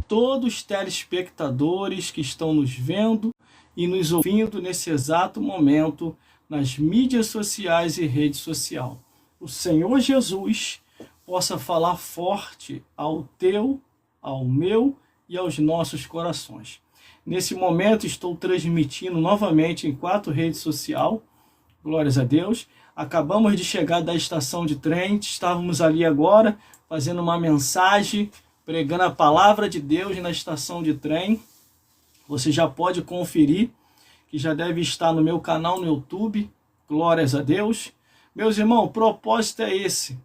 todos os telespectadores que estão nos vendo e nos ouvindo nesse exato momento nas mídias sociais e rede social. O Senhor Jesus possa falar forte ao teu, ao meu e aos nossos corações. Nesse momento estou transmitindo novamente em 4 redes sociais. Glórias a Deus. Acabamos de chegar da estação de trem, estávamos ali agora fazendo uma mensagem, pregando a palavra de Deus na estação de trem. Você já pode conferir, que já deve estar no meu canal no YouTube. Glórias a Deus. Meus irmãos, o propósito é esse.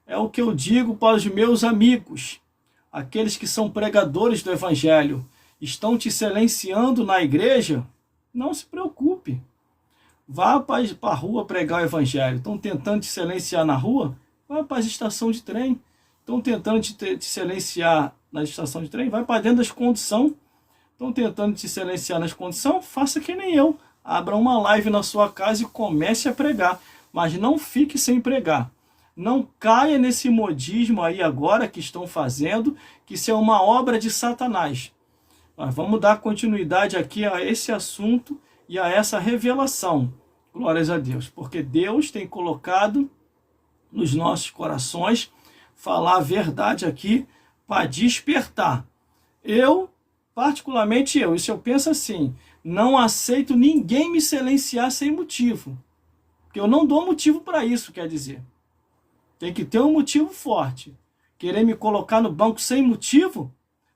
É o que eu digo para os meus amigos, aqueles que são pregadores do Evangelho. Estão te silenciando na igreja? Não se preocupe. Vá para a rua pregar o Evangelho. Estão tentando te silenciar na rua? Vá para a estação de trem. Estão tentando te silenciar na estação de trem? Vai para dentro das condições. Estão tentando te silenciar nas condições? Faça que nem eu. Abra uma live na sua casa e comece a pregar. Mas não fique sem pregar. Não caia nesse modismo aí agora que estão fazendo, que isso é uma obra de Satanás. Mas vamos dar continuidade aqui a esse assunto e a essa revelação. Glórias a Deus. Porque Deus tem colocado nos nossos corações falar a verdade aqui para despertar. Particularmente isso eu penso assim, não aceito ninguém me silenciar sem motivo. Porque eu não dou motivo para isso, quer dizer. Tem que ter um motivo forte. Querer me colocar no banco sem motivo,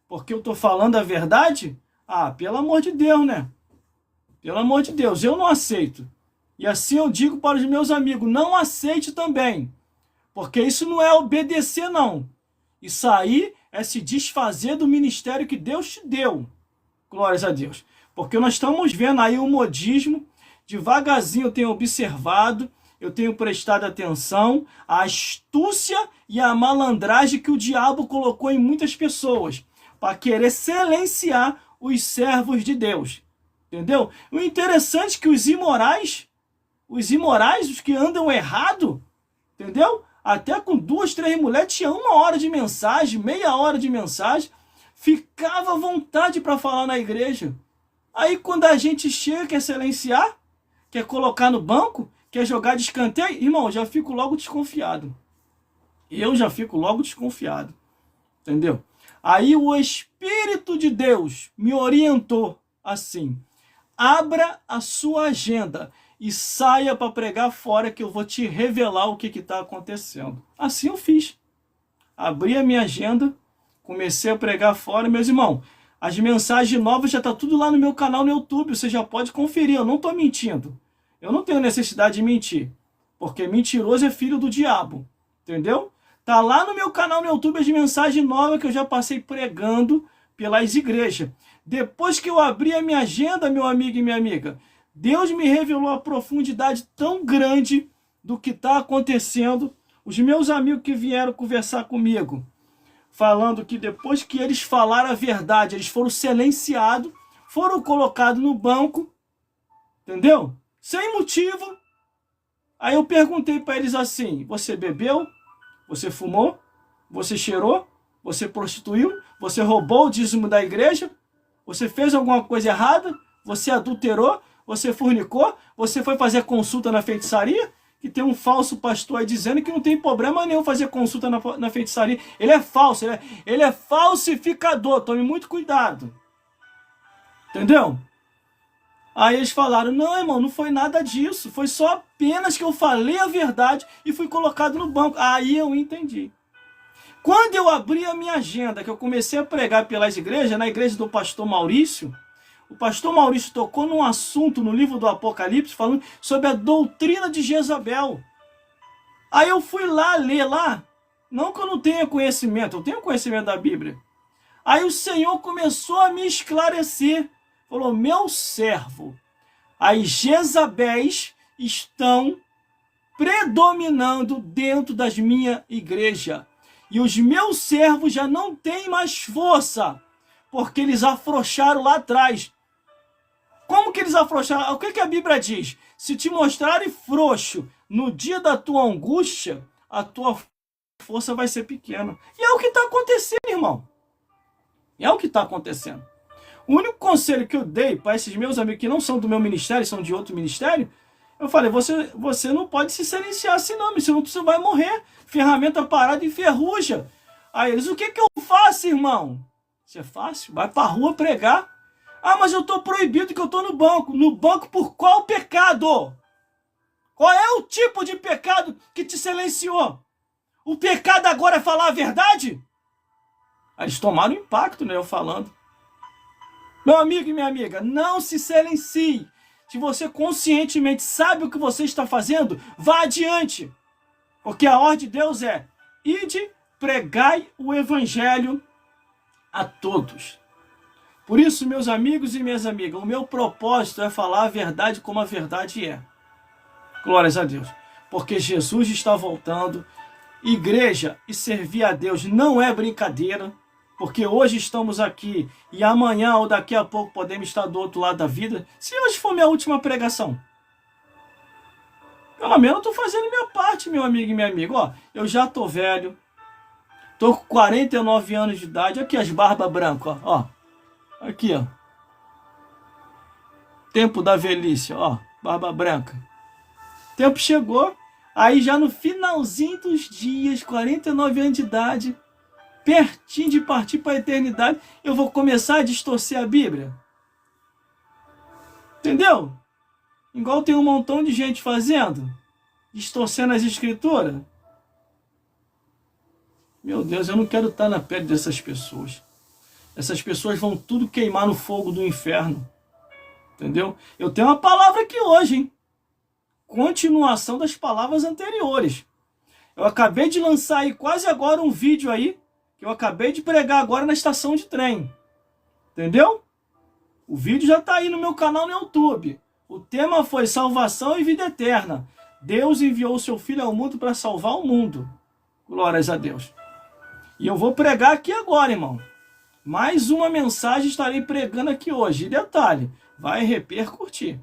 porque eu estou falando a verdade? Ah, pelo amor de Deus, né? Pelo amor de Deus, eu não aceito. E assim eu digo para os meus amigos, não aceite também. Porque isso não é obedecer, não. Isso aí é se desfazer do ministério que Deus te deu. Glórias a Deus. Porque nós estamos vendo aí o modismo. Devagarzinho eu tenho observado, eu tenho prestado atenção à astúcia e à malandragem que o diabo colocou em muitas pessoas para querer silenciar os servos de Deus. Entendeu? O interessante é que os imorais, os que andam errado, entendeu? Até com 2, 3 mulheres, tinha 1 hora de mensagem, meia hora de mensagem, ficava à vontade para falar na igreja. Aí quando a gente chega, quer silenciar, quer colocar no banco, quer jogar de escanteio, irmão, já fico logo desconfiado. Eu já fico logo desconfiado. Entendeu? Aí o Espírito de Deus me orientou assim: abra a sua agenda e saia para pregar fora que eu vou te revelar o que está acontecendo. Assim eu fiz. Abri a minha agenda, comecei a pregar fora. Meus irmãos, as mensagens novas já estão tudo lá no meu canal no YouTube. Você já pode conferir, eu não estou mentindo. Eu não tenho necessidade de mentir. Porque mentiroso é filho do diabo. Entendeu? Está lá no meu canal no YouTube as mensagens novas que eu já passei pregando pelas igrejas. Depois que eu abri a minha agenda, meu amigo e minha amiga, Deus me revelou a profundidade tão grande do que está acontecendo. Os meus amigos que vieram conversar comigo, falando que depois que eles falaram a verdade, eles foram silenciados, foram colocados no banco, entendeu? Sem motivo. Aí eu perguntei para eles assim: você bebeu? Você fumou? Você cheirou? Você prostituiu? Você roubou o dízimo da igreja? Você fez alguma coisa errada? Você adulterou? Você fornicou? Você foi fazer consulta na feitiçaria? Que tem um falso pastor aí dizendo que não tem problema nenhum fazer consulta na feitiçaria. Ele é falso, ele é falsificador. Tome muito cuidado. Entendeu? Aí eles falaram: não, irmão, não foi nada disso. Foi só apenas que eu falei a verdade e fui colocado no banco. Aí eu entendi. Quando eu abri a minha agenda, que eu comecei a pregar pelas igrejas, na igreja do pastor Maurício, o pastor Maurício tocou num assunto no livro do Apocalipse, falando sobre a doutrina de Jezabel. Aí eu fui lá ler lá. Não que eu não tenha conhecimento, eu tenho conhecimento da Bíblia. Aí o Senhor começou a me esclarecer. Falou: meu servo, as Jezabéis estão predominando dentro das minhas igrejas. E os meus servos já não têm mais força, porque eles afrouxaram lá atrás. Como que eles afrouxaram? O que a Bíblia diz? Se te mostrarem frouxo no dia da tua angústia, a tua força vai ser pequena. E é o que está acontecendo, irmão. É o que está acontecendo. O único conselho que eu dei para esses meus amigos que não são do meu ministério, são de outro ministério, eu falei, você não pode se silenciar assim não, senão você vai morrer. Ferramenta parada e ferruja. Aí eles, o que que eu faço, irmão? Isso é fácil, vai para a rua pregar. Ah, mas eu estou proibido que eu estou no banco. No banco por qual pecado? Qual é o tipo de pecado que te silenciou? O pecado agora é falar a verdade? Aí eles tomaram impacto, né, eu falando. Meu amigo e minha amiga, não se silencie. Se você conscientemente sabe o que você está fazendo, vá adiante. Porque a ordem de Deus é, ide, pregai o evangelho a todos. Por isso, meus amigos e minhas amigas, o meu propósito é falar a verdade como a verdade é. Glórias a Deus. Porque Jesus está voltando. Igreja e servir a Deus não é brincadeira. Porque hoje estamos aqui e amanhã ou daqui a pouco podemos estar do outro lado da vida. Se hoje for minha última pregação, pelo menos eu estou fazendo minha parte, meu amigo e minha amiga. Ó, eu já estou velho, estou com 49 anos de idade. Aqui as barbas brancas, ó. Aqui, ó. Tempo da velhice, ó. Barba branca. Tempo chegou, aí já no finalzinho dos dias, 49 anos de idade, pertinho de partir para a eternidade, eu vou começar a distorcer a Bíblia. Entendeu? Igual tem um montão de gente fazendo, distorcendo as escrituras. Meu Deus, eu não quero estar na pele dessas pessoas. Essas pessoas vão tudo queimar no fogo do inferno. Entendeu? Eu tenho uma palavra aqui hoje, hein? Continuação das palavras anteriores. Eu acabei de lançar aí quase agora um vídeo aí, que eu acabei de pregar agora na estação de trem. Entendeu? O vídeo já está aí no meu canal no YouTube. O tema foi salvação e vida eterna. Deus enviou o seu Filho ao mundo para salvar o mundo. Glórias a Deus. E eu vou pregar aqui agora, irmão. Mais uma mensagem estarei pregando aqui hoje. E detalhe, vai repercutir.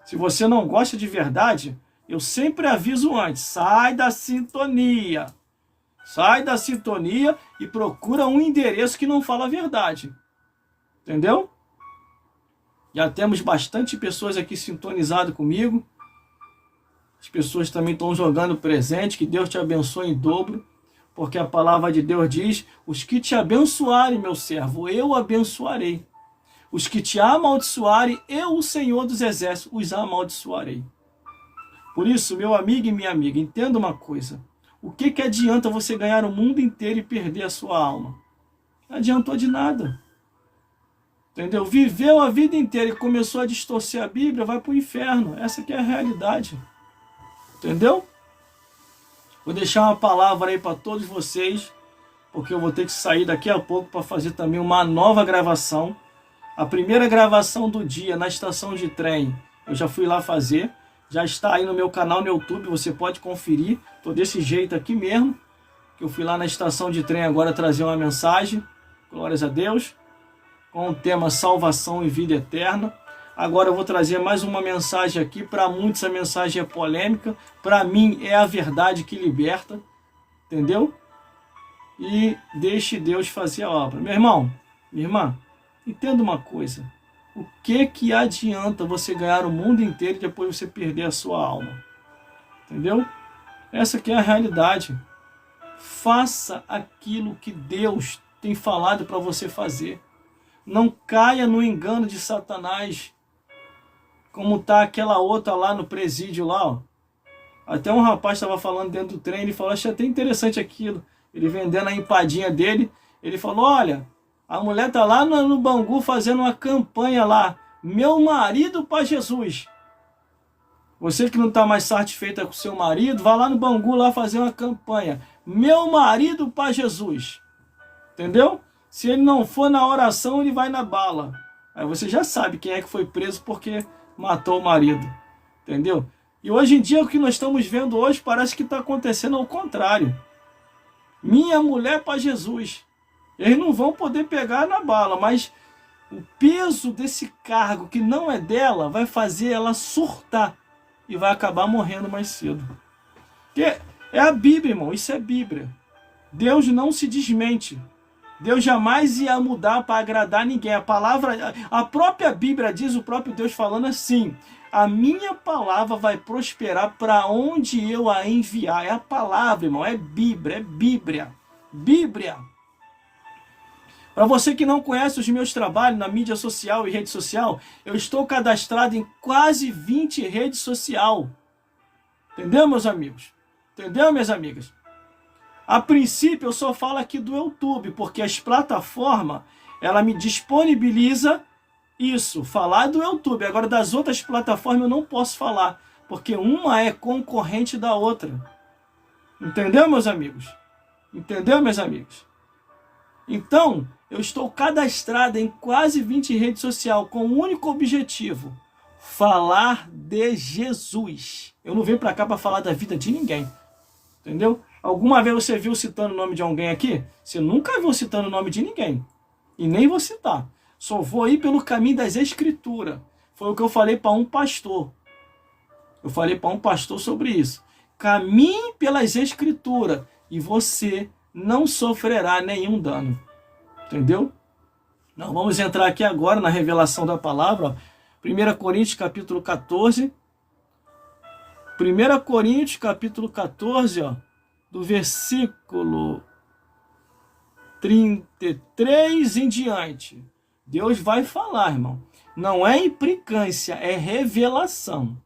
Se você não gosta de verdade, eu sempre aviso antes. Sai da sintonia. Sai da sintonia e procura um endereço que não fala a verdade. Entendeu? Já temos bastante pessoas aqui sintonizadas comigo. As pessoas também estão jogando presente. Que Deus te abençoe em dobro. Porque a palavra de Deus diz, os que te abençoarem, meu servo, eu abençoarei. Os que te amaldiçoarem, eu, o Senhor dos Exércitos, os amaldiçoarei. Por isso, meu amigo e minha amiga, entenda uma coisa. O que adianta você ganhar o mundo inteiro e perder a sua alma? Não adiantou de nada. Entendeu? Viveu a vida inteira e começou a distorcer a Bíblia, vai para o inferno. Essa que é a realidade. Entendeu? Vou deixar uma palavra aí para todos vocês, porque eu vou ter que sair daqui a pouco para fazer também uma nova gravação. A primeira gravação do dia na estação de trem, eu já fui lá fazer. Já está aí no meu canal no YouTube, você pode conferir. Estou desse jeito aqui mesmo, que eu fui lá na estação de trem agora trazer uma mensagem. Glórias a Deus. Com o tema salvação e vida eterna. Agora eu vou trazer mais uma mensagem aqui. Para muitos a mensagem é polêmica. Para mim é a verdade que liberta. Entendeu? E deixe Deus fazer a obra. Meu irmão, minha irmã, entenda uma coisa. O que adianta você ganhar o mundo inteiro e depois você perder a sua alma? Entendeu? Essa aqui é a realidade. Faça aquilo que Deus tem falado para você fazer. Não caia no engano de Satanás. Como está aquela outra lá no presídio lá, ó. Até um rapaz estava falando dentro do trem, ele falou, achei até interessante aquilo. Ele vendendo a empadinha dele, ele falou, olha, a mulher tá lá no Bangu fazendo uma campanha lá, meu marido para Jesus. Você que não está mais satisfeita com seu marido, vá lá no Bangu lá fazer uma campanha, meu marido para Jesus. Entendeu? Se ele não for na oração, ele vai na bala. Aí você já sabe quem é que foi preso porque matou o marido. Entendeu? E hoje em dia, o que nós estamos vendo hoje, parece que está acontecendo ao contrário. Minha mulher para Jesus. Eles não vão poder pegar na bala, mas o peso desse cargo que não é dela vai fazer ela surtar e vai acabar morrendo mais cedo. Porque é a Bíblia, irmão, isso é Bíblia. Deus não se desmente. Deus jamais ia mudar para agradar ninguém. A própria Bíblia diz, o próprio Deus falando assim: a minha palavra vai prosperar para onde eu a enviar. É a palavra, irmão, é Bíblia, é Bíblia. Bíblia. Para você que não conhece os meus trabalhos na mídia social e rede social, eu estou cadastrado em quase 20 redes sociais. Entendeu, meus amigos? Entendeu, minhas amigas? A princípio, eu só falo aqui do YouTube, porque as plataformas, ela me disponibiliza isso, falar do YouTube. Agora, das outras plataformas eu não posso falar, porque uma é concorrente da outra. Entendeu, meus amigos? Entendeu, meus amigos? Então, eu estou cadastrado em quase 20 redes sociais com o único objetivo: falar de Jesus. Eu não venho para cá para falar da vida de ninguém. Entendeu? Alguma vez você viu citando o nome de alguém aqui? Você nunca viu citando o nome de ninguém. E nem vou citar. Só vou ir pelo caminho das Escrituras. Foi o que eu falei para um pastor. Eu falei para um pastor sobre isso. Caminhe pelas Escrituras e você não sofrerá nenhum dano. Entendeu? Nós vamos entrar aqui agora na revelação da palavra. 1 Coríntios capítulo 14. 1 Coríntios capítulo 14, ó, do versículo 33 em diante. Deus vai falar, irmão. Não é implicância, é revelação.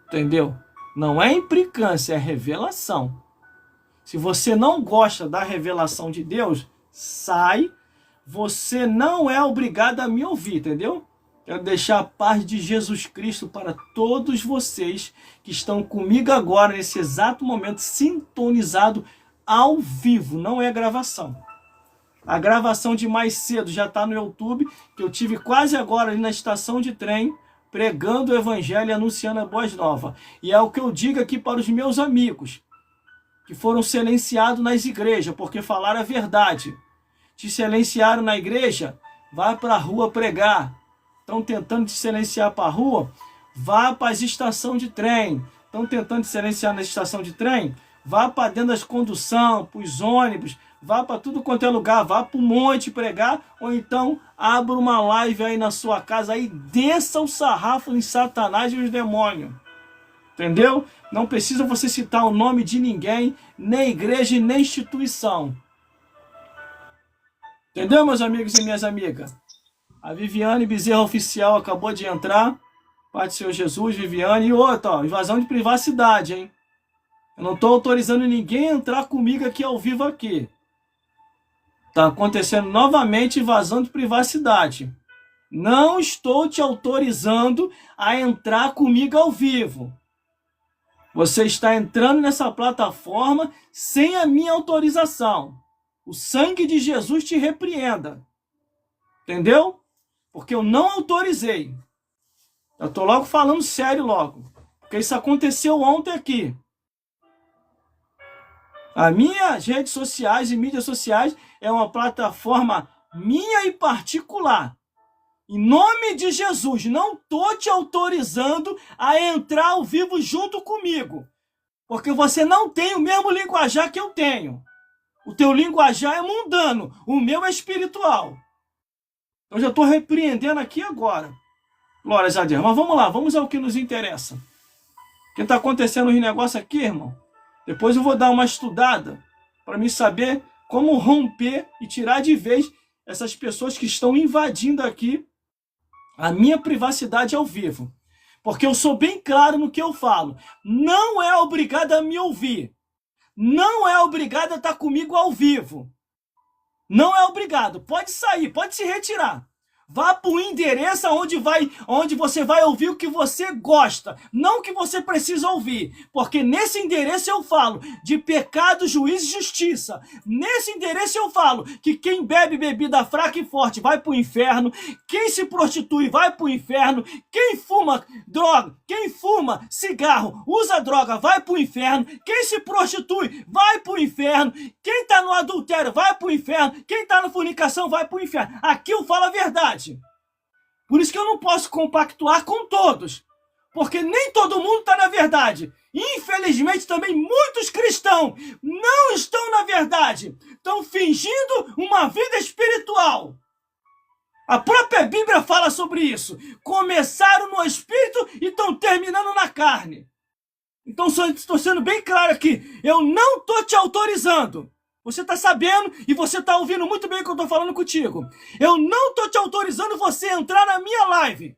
Entendeu? Não é implicância, é revelação. Se você não gosta da revelação de Deus, sai. Você não é obrigado a me ouvir, entendeu? Quero deixar a paz de Jesus Cristo para todos vocês que estão comigo agora, nesse exato momento, sintonizado ao vivo, não é gravação. A gravação de mais cedo já está no YouTube, que eu tive quase agora ali na estação de trem, pregando o evangelho e anunciando a boas novas. E é o que eu digo aqui para os meus amigos, que foram silenciados nas igrejas, porque falaram a verdade. Te silenciaram na igreja, vai para a rua pregar. Estão tentando te silenciar para a rua, vá para as estações de trem. Estão tentando te silenciar na estação de trem, vá para dentro das condução, para os ônibus, vá para tudo quanto é lugar, vá para o monte pregar, ou então abra uma live aí na sua casa, aí desça o sarrafo em Satanás e os demônios. Entendeu? Não precisa você citar o nome de ninguém, nem igreja, nem instituição. Entendeu, meus amigos e minhas amigas? A Viviane Bezerra Oficial acabou de entrar. Pai do Senhor Jesus, Viviane. E outra, ó, invasão de privacidade, hein? Eu não estou autorizando ninguém a entrar comigo aqui ao vivo aqui. Está acontecendo novamente invasão de privacidade. Não estou te autorizando a entrar comigo ao vivo. Você está entrando nessa plataforma sem a minha autorização. O sangue de Jesus te repreenda. Entendeu? Porque eu não autorizei. Eu estou logo falando sério logo. Porque isso aconteceu ontem aqui. As minhas redes sociais e mídias sociais é uma plataforma minha e particular. Em nome de Jesus, não estou te autorizando a entrar ao vivo junto comigo. Porque você não tem o mesmo linguajar que eu tenho. O teu linguajar é mundano, o meu é espiritual. Eu já estou repreendendo aqui agora. Glórias a Deus. Mas vamos lá, vamos ao que nos interessa. O que está acontecendo nos negócios aqui, irmão? Depois eu vou dar uma estudada para me saber como romper e tirar de vez essas pessoas que estão invadindo aqui a minha privacidade ao vivo. Porque eu sou bem claro no que eu falo. Não é obrigado a me ouvir. Não é obrigado a estar comigo ao vivo. Não é obrigado. Pode sair, pode se retirar. Vá para o endereço onde você vai ouvir o que você gosta, não o que você precisa ouvir. Porque nesse endereço eu falo de pecado, juízo e justiça. Nesse endereço eu falo que quem bebe bebida fraca e forte vai para o inferno, quem se prostitui vai para o inferno, quem fuma droga, quem fuma cigarro, usa droga, vai para o inferno, quem se prostitui vai para o inferno, quem está no adultério vai para o inferno, quem está na fornicação vai para o inferno. Aqui eu falo a verdade. Por isso que eu não posso compactuar com todos. Porque nem todo mundo está na verdade. Infelizmente, também muitos cristãos não estão na verdade. Estão fingindo uma vida espiritual. A própria Bíblia fala sobre isso. Começaram no espírito e estão terminando na carne. Então, estou sendo bem claro aqui. Eu não estou te autorizando. Você está sabendo e você está ouvindo muito bem o que eu estou falando contigo. Eu não estou te autorizando você a entrar na minha live.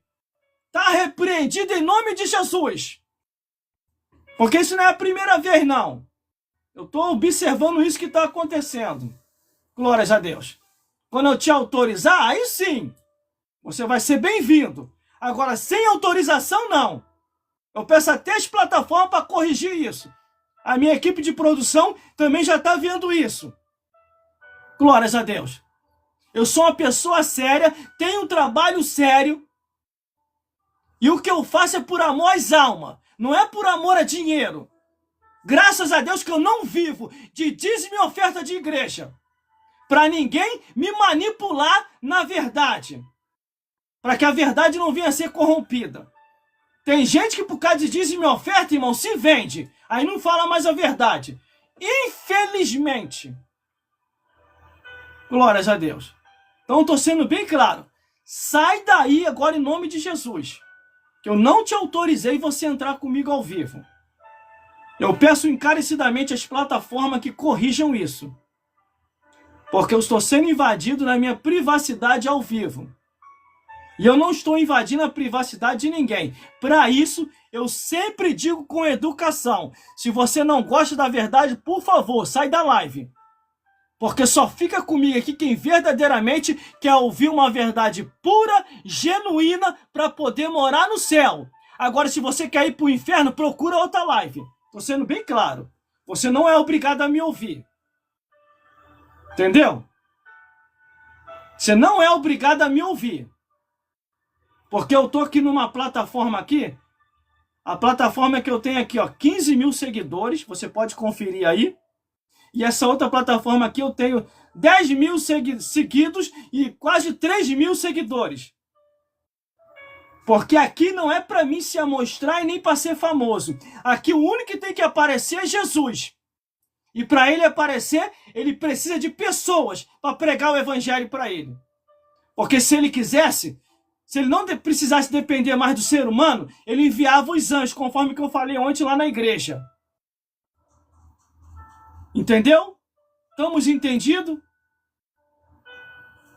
Está repreendido em nome de Jesus. Porque isso não é a primeira vez, não. Eu estou observando isso que está acontecendo. Glórias a Deus. Quando eu te autorizar, aí sim, você vai ser bem-vindo. Agora, sem autorização, não. Eu peço até as plataformas para corrigir isso. A minha equipe de produção também já está vendo isso. Glórias a Deus. Eu sou uma pessoa séria, tenho um trabalho sério. E o que eu faço é por amor às almas. Não é por amor a dinheiro. Graças a Deus que eu não vivo de dízimo e oferta de igreja. Para ninguém me manipular na verdade. Para que a verdade não venha a ser corrompida. Tem gente que por causa de dízimo e oferta, irmão, se vende. Aí não fala mais a verdade. Infelizmente. Glórias a Deus. Então estou sendo bem claro. Sai daí agora em nome de Jesus. Que eu não te autorizei você entrar comigo ao vivo. Eu peço encarecidamente às plataformas que corrijam isso. Porque eu estou sendo invadido na minha privacidade ao vivo. E eu não estou invadindo a privacidade de ninguém. Para isso, eu sempre digo com educação. Se você não gosta da verdade, por favor, sai da live. Porque só fica comigo aqui quem verdadeiramente quer ouvir uma verdade pura, genuína, para poder morar no céu. Agora, se você quer ir para o inferno, procura outra live. Estou sendo bem claro. Você não é obrigado a me ouvir. Entendeu? Você não é obrigado a me ouvir. Porque eu estou aqui numa plataforma aqui. A plataforma que eu tenho aqui, ó, 15 mil seguidores. Você pode conferir aí. E essa outra plataforma aqui eu tenho 10 mil seguidos e quase 3 mil seguidores. Porque aqui não é para mim se amostrar e nem para ser famoso. Aqui o único que tem que aparecer é Jesus. E para ele aparecer, ele precisa de pessoas para pregar o evangelho para ele. Porque se ele quisesse, se ele não precisasse depender mais do ser humano, ele enviava os anjos, conforme que eu falei ontem lá na igreja. Entendeu? Estamos entendidos?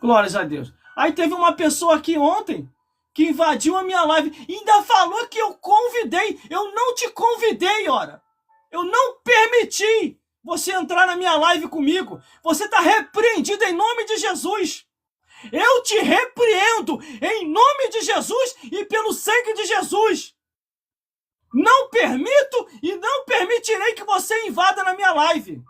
Glórias a Deus. Aí teve uma pessoa aqui ontem que invadiu a minha live e ainda falou que eu convidei. Eu não te convidei, ora. Eu não permiti você entrar na minha live comigo. Você está repreendido em nome de Jesus. Eu te repreendo em nome de Jesus e pelo sangue de Jesus. Não permito e não permitirei que você invada na minha live.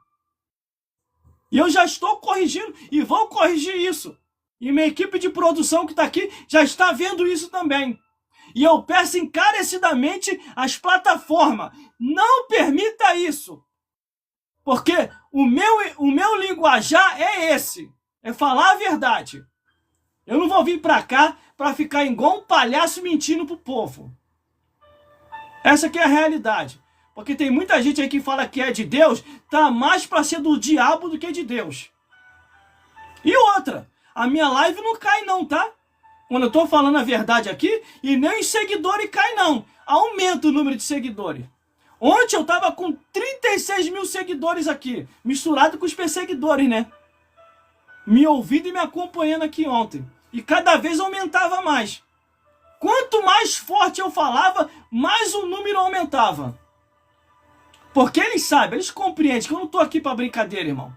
E eu já estou corrigindo e vou corrigir isso. E minha equipe de produção que está aqui já está vendo isso também. E eu peço encarecidamente às plataformas, não permita isso. Porque o meu linguajar é esse, é falar a verdade. Eu não vou vir para cá para ficar igual um palhaço mentindo pro povo. Essa aqui é a realidade. Porque tem muita gente aí que fala que é de Deus, tá mais para ser do diabo do que de Deus. E outra, a minha live não cai não, tá? Quando eu tô falando a verdade aqui, e nem os seguidores cai não. Aumenta o número de seguidores. Ontem eu tava com 36 mil seguidores aqui, misturado com os perseguidores, né? Me ouvindo e me acompanhando aqui ontem. E cada vez aumentava mais. Quanto mais forte eu falava, mais o número aumentava. Porque eles sabem, eles compreendem que eu não estou aqui para brincadeira, irmão.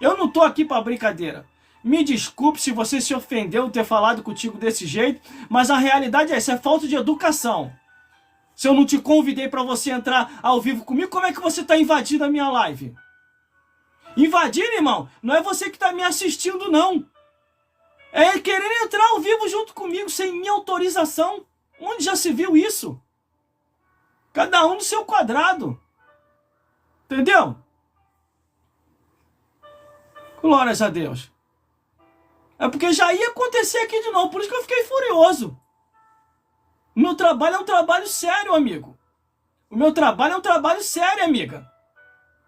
Eu não estou aqui para brincadeira. Me desculpe se você se ofendeu ter falado contigo desse jeito, mas a realidade é essa, é falta de educação. Se eu não te convidei para você entrar ao vivo comigo, como é que você está invadindo a minha live? Invadindo, irmão, não é você que está me assistindo, não. É querer entrar ao vivo junto comigo sem minha autorização. Onde já se viu isso? Cada um no seu quadrado. Entendeu? Glórias a Deus. É porque já ia acontecer aqui de novo. Por isso que eu fiquei furioso. O meu trabalho é um trabalho sério, amigo. O meu trabalho é um trabalho sério, amiga.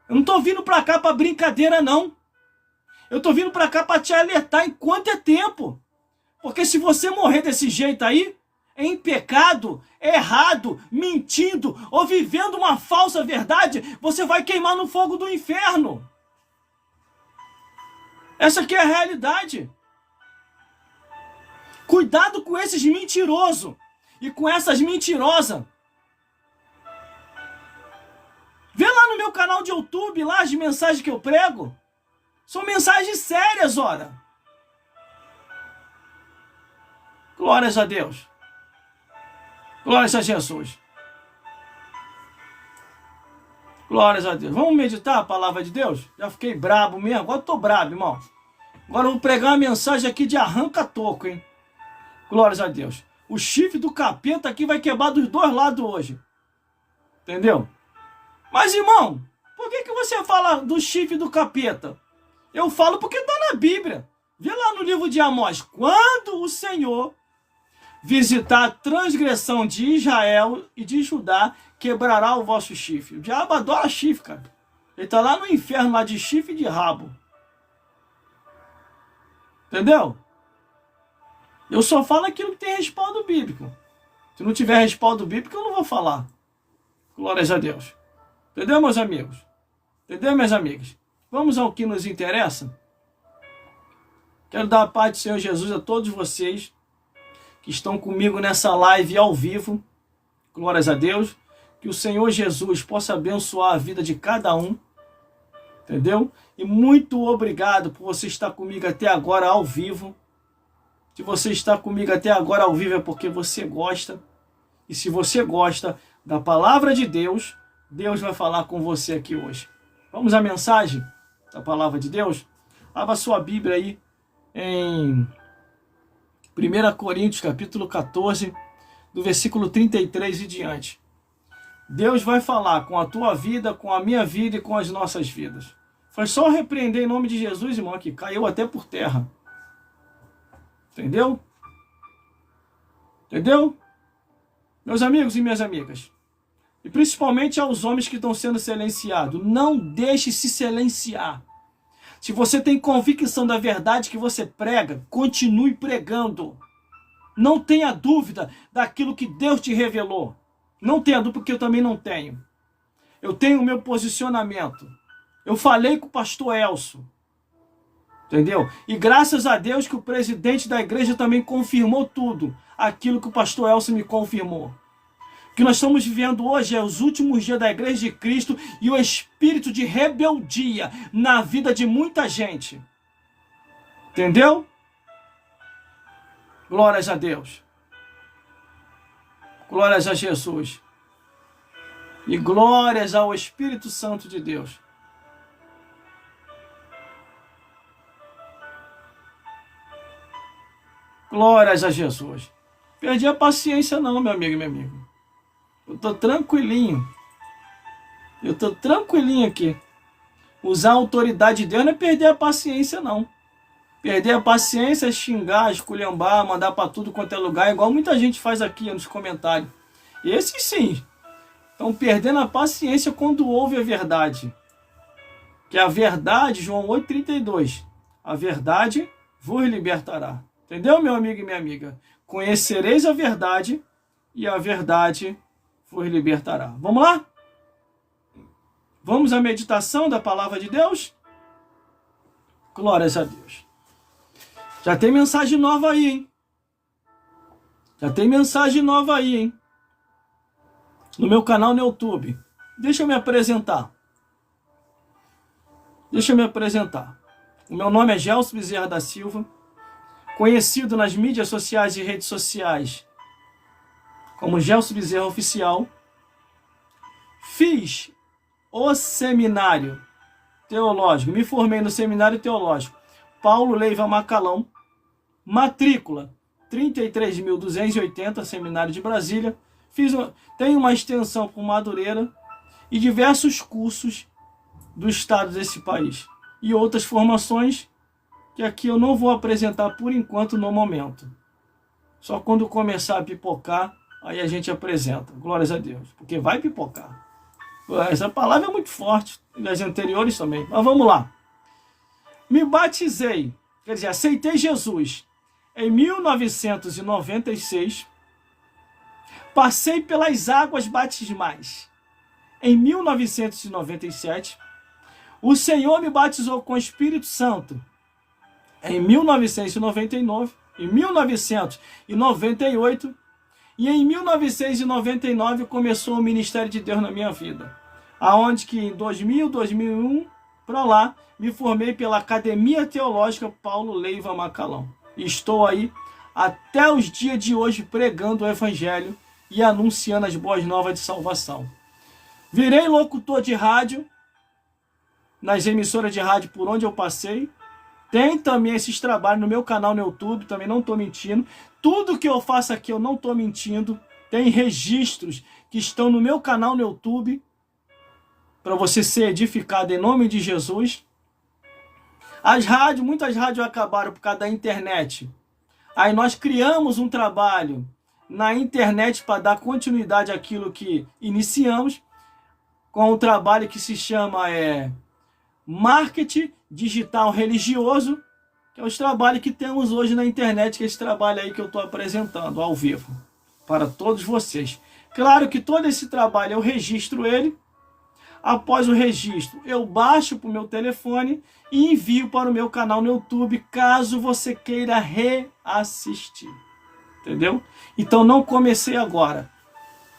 Eu não tô vindo pra cá pra brincadeira, não. Eu tô vindo pra cá pra te alertar enquanto é tempo. Porque se você morrer desse jeito aí, em pecado, errado, mentindo ou vivendo uma falsa verdade, você vai queimar no fogo do inferno. Essa aqui é a realidade. Cuidado com esses mentirosos e com essas mentirosas. Vê lá no meu canal de YouTube, lá as mensagens que eu prego. São mensagens sérias, ora. Glórias a Deus. Glórias a Jesus. Glórias a Deus. Vamos meditar a palavra de Deus? Já fiquei brabo mesmo. Agora eu tô brabo, irmão. Agora eu vou pregar uma mensagem aqui de arranca-toco, hein? Glórias a Deus. O chifre do capeta aqui vai quebrar dos dois lados hoje. Entendeu? Mas, irmão, por que você fala do chifre do capeta? Eu falo porque está na Bíblia. Vê lá no livro de Amós. Quando o Senhor visitar a transgressão de Israel e de Judá, quebrará o vosso chifre. O diabo adora chifre, cara. Ele está lá no inferno, lá de chifre e de rabo. Entendeu? Eu só falo aquilo que tem respaldo bíblico. Se não tiver respaldo bíblico, eu não vou falar. Glórias a Deus. Entendeu, meus amigos? Entendeu, minhas amigas? Vamos ao que nos interessa? Quero dar a paz do Senhor Jesus a todos vocês que estão comigo nessa live ao vivo. Glórias a Deus. Que o Senhor Jesus possa abençoar a vida de cada um. Entendeu? E muito obrigado por você estar comigo até agora ao vivo. Se você está comigo até agora ao vivo é porque você gosta. E se você gosta da palavra de Deus, Deus vai falar com você aqui hoje. Vamos à mensagem da palavra de Deus? Abra sua Bíblia aí em 1 Coríntios, capítulo 14, do versículo 33 e diante. Deus vai falar com a tua vida, com a minha vida e com as nossas vidas. Foi só repreender em nome de Jesus, irmão, que caiu até por terra. Entendeu? Entendeu? Meus amigos e minhas amigas, e principalmente aos homens que estão sendo silenciados, não deixe se silenciar. Se você tem convicção da verdade que você prega, continue pregando. Não tenha dúvida daquilo que Deus te revelou. Não tenha dúvida, porque eu também não tenho. Eu tenho o meu posicionamento. Eu falei com o pastor Elcio. Entendeu? E graças a Deus que o presidente da igreja também confirmou tudo. Aquilo que o pastor Elcio me confirmou. O que nós estamos vivendo hoje é os últimos dias da igreja de Cristo e o espírito de rebeldia na vida de muita gente. Entendeu? Glórias a Deus. Glórias a Jesus. E glórias ao Espírito Santo de Deus. Glórias a Jesus. Perdi a paciência não, meu amigo e minha amiga. Eu tô tranquilinho. Eu tô tranquilinho aqui. Usar a autoridade de Deus não é perder a paciência, não. Perder a paciência é xingar, esculhambar, mandar para tudo quanto é lugar, igual muita gente faz aqui nos comentários. Esses sim. Estão perdendo a paciência quando ouve a verdade. Que a verdade, João 8,32. A verdade vos libertará. Entendeu, meu amigo e minha amiga? Conhecereis a verdade e a verdade vos libertará. Vamos lá? Vamos à meditação da palavra de Deus? Glórias a Deus. Já tem mensagem nova aí, hein? Já tem mensagem nova aí, hein? No meu canal no YouTube. Deixa eu me apresentar. Deixa eu me apresentar. O meu nome é Gelson Bezerra da Silva, conhecido nas mídias sociais e redes sociais como Gelson Bezerra Oficial. Fiz o seminário teológico, me formei no seminário teológico Paulo Leiva Macalão, matrícula 33.280, Seminário de Brasília. Tenho uma extensão por Madureira e diversos cursos do estado desse país. E outras formações que aqui eu não vou apresentar por enquanto no momento. Só quando começar a pipocar aí a gente apresenta. Glórias a Deus, porque vai pipocar. Essa palavra é muito forte, e as anteriores também. Mas vamos lá. Me batizei, quer dizer, aceitei Jesus em 1996. Passei pelas águas batismais em 1997. O Senhor me batizou com o Espírito Santo em 1999, em 1998, e em 1999 começou o ministério de Deus na minha vida, aonde que em 2001, para lá, me formei pela Academia Teológica Paulo Leiva Macalão. E estou aí até os dias de hoje pregando o Evangelho e anunciando as boas novas de salvação. Virei locutor de rádio, nas emissoras de rádio por onde eu passei. Tem também esses trabalhos no meu canal no YouTube, também não estou mentindo. Tudo que eu faço aqui eu não estou mentindo. Tem registros que estão no meu canal no YouTube, para você ser edificado em nome de Jesus. As rádios, muitas rádios acabaram por causa da internet. Aí nós criamos um trabalho na internet para dar continuidade àquilo que iniciamos, com um trabalho que se chama Marketing Digital Religioso, que é os trabalhos que temos hoje na internet, que é esse trabalho aí que eu estou apresentando ao vivo para todos vocês. Claro que todo esse trabalho eu registro ele. Após o registro, eu baixo para o meu telefone e envio para o meu canal no YouTube, caso você queira reassistir. Entendeu? Então não comecei agora.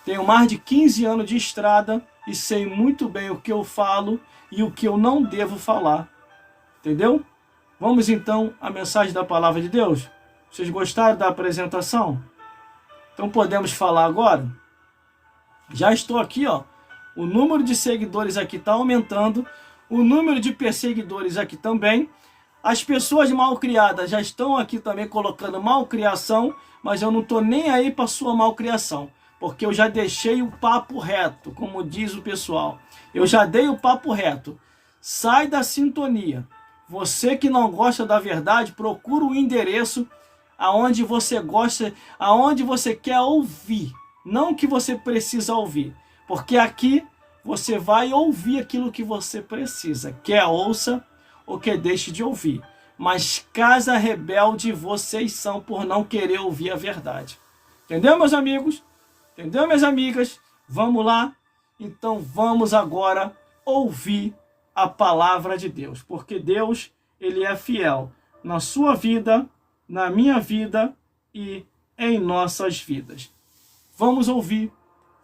Tenho mais de 15 anos de estrada e sei muito bem o que eu falo e o que eu não devo falar. Entendeu? Vamos então à mensagem da palavra de Deus? Vocês gostaram da apresentação? Então podemos falar agora? Já estou aqui, ó. O número de seguidores aqui está aumentando. O número de perseguidores aqui também. As pessoas malcriadas já estão aqui também colocando malcriação, mas eu não estou nem aí para sua malcriação, porque eu já deixei o papo reto, como diz o pessoal. Eu já dei o papo reto. Sai da sintonia. Você que não gosta da verdade, procura o endereço aonde você gosta, aonde você quer ouvir. Não que você precisa ouvir. Porque aqui você vai ouvir aquilo que você precisa. Quer ouça ou quer deixe de ouvir. Mas casa rebelde vocês são por não querer ouvir a verdade. Entendeu, meus amigos? Entendeu, minhas amigas? Vamos lá? Então vamos agora ouvir a palavra de Deus. Porque Deus, Ele é fiel na sua vida, na minha vida e em nossas vidas. Vamos ouvir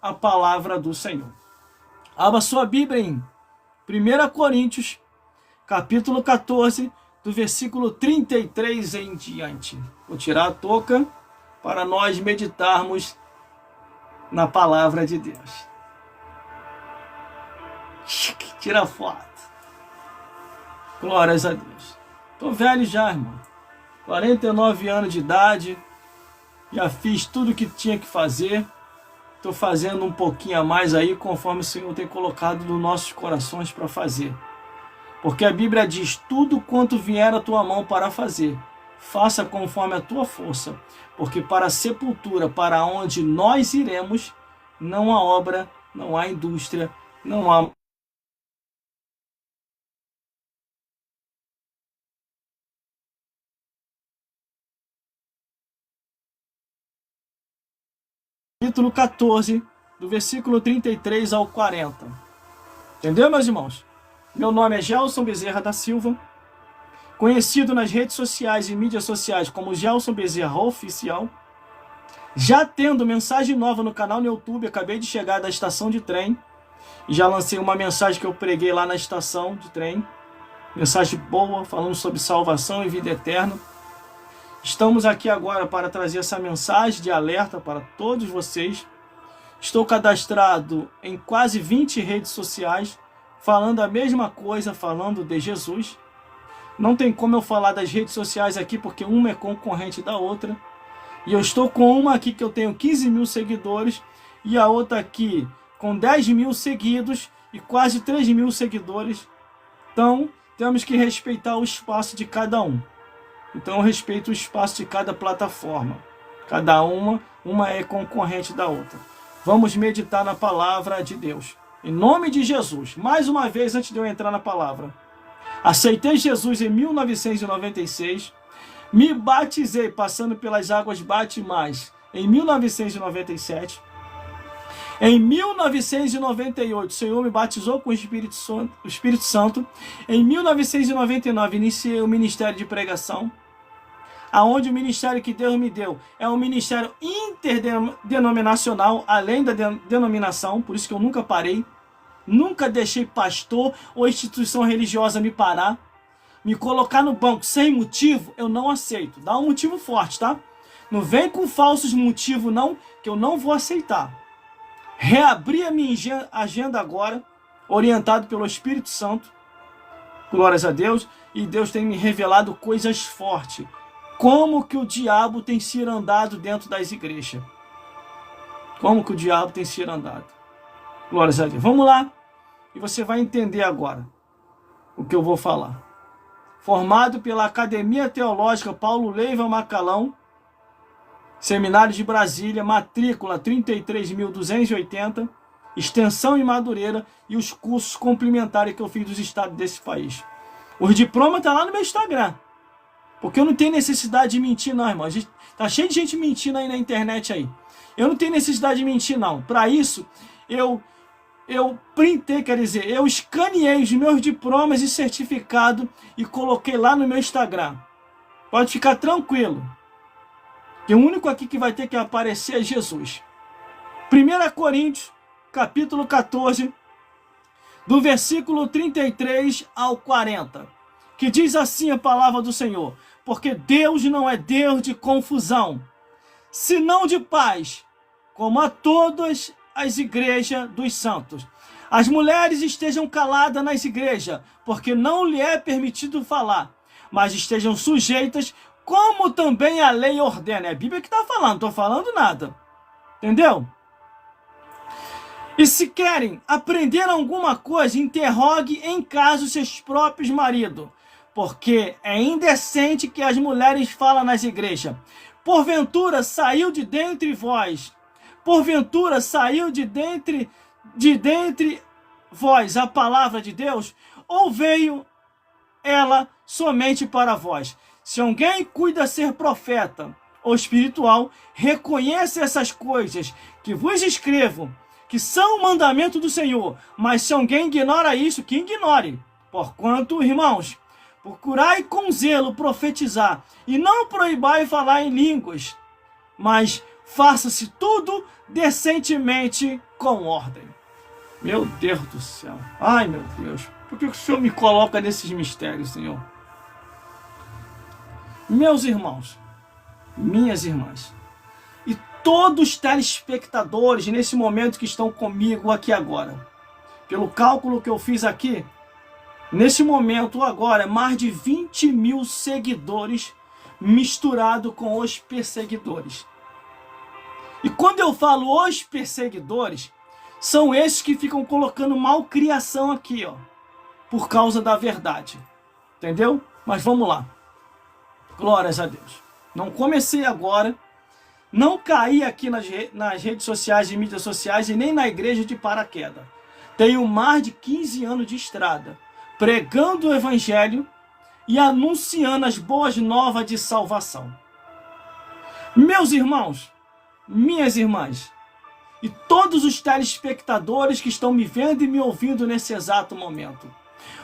a palavra do Senhor. Abra sua Bíblia em 1 Coríntios, capítulo 14, do versículo 33 em diante. Vou tirar a touca para nós meditarmos na palavra de Deus. Tira a foto. Glórias a Deus. Tô velho já, irmão. 49 anos de idade. Já fiz tudo que tinha que fazer. Estou fazendo um pouquinho a mais aí, conforme o Senhor tem colocado nos nossos corações para fazer. Porque a Bíblia diz, tudo quanto vier a tua mão para fazer, faça conforme a tua força. Porque para a sepultura, para onde nós iremos, não há obra, não há indústria, não há... Capítulo 14, do versículo 33 ao 40. Entendeu, meus irmãos? Meu nome é Gelson Bezerra da Silva, conhecido nas redes sociais e mídias sociais como Gelson Bezerra Oficial. Já tendo mensagem nova no canal no YouTube, acabei de chegar da estação de trem e já lancei uma mensagem que eu preguei lá na estação de trem. Mensagem boa, falando sobre salvação e vida eterna. Estamos aqui agora para trazer essa mensagem de alerta para todos vocês. Estou cadastrado em quase 20 redes sociais, falando a mesma coisa, falando de Jesus. Não tem como eu falar das redes sociais aqui, porque uma é concorrente da outra. E eu estou com uma aqui que eu tenho 15 mil seguidores, e a outra aqui com 10 mil seguidos e quase 3 mil seguidores. Então, temos que respeitar o espaço de cada um. Então eu respeito o espaço de cada plataforma. Cada uma é concorrente da outra. Vamos meditar na palavra de Deus. Em nome de Jesus, mais uma vez antes de eu entrar na palavra. Aceitei Jesus em 1996, me batizei passando pelas águas batismais em 1997. Em 1998, o Senhor me batizou com o Espírito Santo. Em 1999, iniciei o ministério de pregação, aonde o ministério que Deus me deu é um ministério interdenominacional, além da denominação, por isso que eu nunca parei, nunca deixei pastor ou instituição religiosa me parar, me colocar no banco sem motivo, eu não aceito. Dá um motivo forte, tá? Não vem com falsos motivos não, que eu não vou aceitar. Reabri a minha agenda agora, orientado pelo Espírito Santo, glórias a Deus, e Deus tem me revelado coisas fortes. Como que o diabo tem sido andado dentro das igrejas. Como que o diabo tem sido andado. Glórias a Deus. Vamos lá. E você vai entender agora o que eu vou falar. Formado pela Academia Teológica Paulo Leiva Macalão, Seminário de Brasília, matrícula 33.280, extensão em Madureira e os cursos complementares que eu fiz dos estados desse país. Os diplomas estão lá no meu Instagram. Porque eu não tenho necessidade de mentir não, irmão. Tá cheio de gente mentindo aí na internet aí. Eu não tenho necessidade de mentir não. Para isso, eu printei, quer dizer, eu escaneei os meus diplomas e certificado e coloquei lá no meu Instagram. Pode ficar tranquilo. Que o único aqui que vai ter que aparecer é Jesus. 1 Coríntios, capítulo 14, do versículo 33 ao 40. Que diz assim a palavra do Senhor: porque Deus não é Deus de confusão, senão de paz, como a todas as igrejas dos santos. As mulheres estejam caladas nas igrejas, porque não lhe é permitido falar, mas estejam sujeitas, como também a lei ordena. É a Bíblia que está falando, não estou falando nada. Entendeu? E se querem aprender alguma coisa, interrogue em casa os seus próprios maridos, porque é indecente que as mulheres falam nas igrejas. Porventura saiu de dentre vós, porventura saiu de dentre vós a palavra de Deus, ou veio ela somente para vós? Se alguém cuida ser profeta ou espiritual, reconhece essas coisas que vos escrevo, que são o mandamento do Senhor. Mas se alguém ignora isso, que ignore. Porquanto, irmãos, procurai com zelo profetizar, e não proibai falar em línguas, mas faça-se tudo decentemente com ordem. Meu Deus do céu. Ai, meu Deus. Por que o Senhor me coloca nesses mistérios, Senhor? Meus irmãos, minhas irmãs, e todos os telespectadores nesse momento que estão comigo aqui agora, pelo cálculo que eu fiz aqui, nesse momento agora, mais de 20 mil seguidores misturado com os perseguidores. E quando eu falo os perseguidores, são esses que ficam colocando malcriação aqui, ó, por causa da verdade. Entendeu? Mas vamos lá. Glórias a Deus. Não comecei agora, não caí aqui nas redes sociais e mídias sociais e nem na igreja de paraquedas. Tenho mais de 15 anos de estrada, pregando o evangelho e anunciando as boas novas de salvação. Meus irmãos, minhas irmãs, e todos os telespectadores que estão me vendo e me ouvindo nesse exato momento.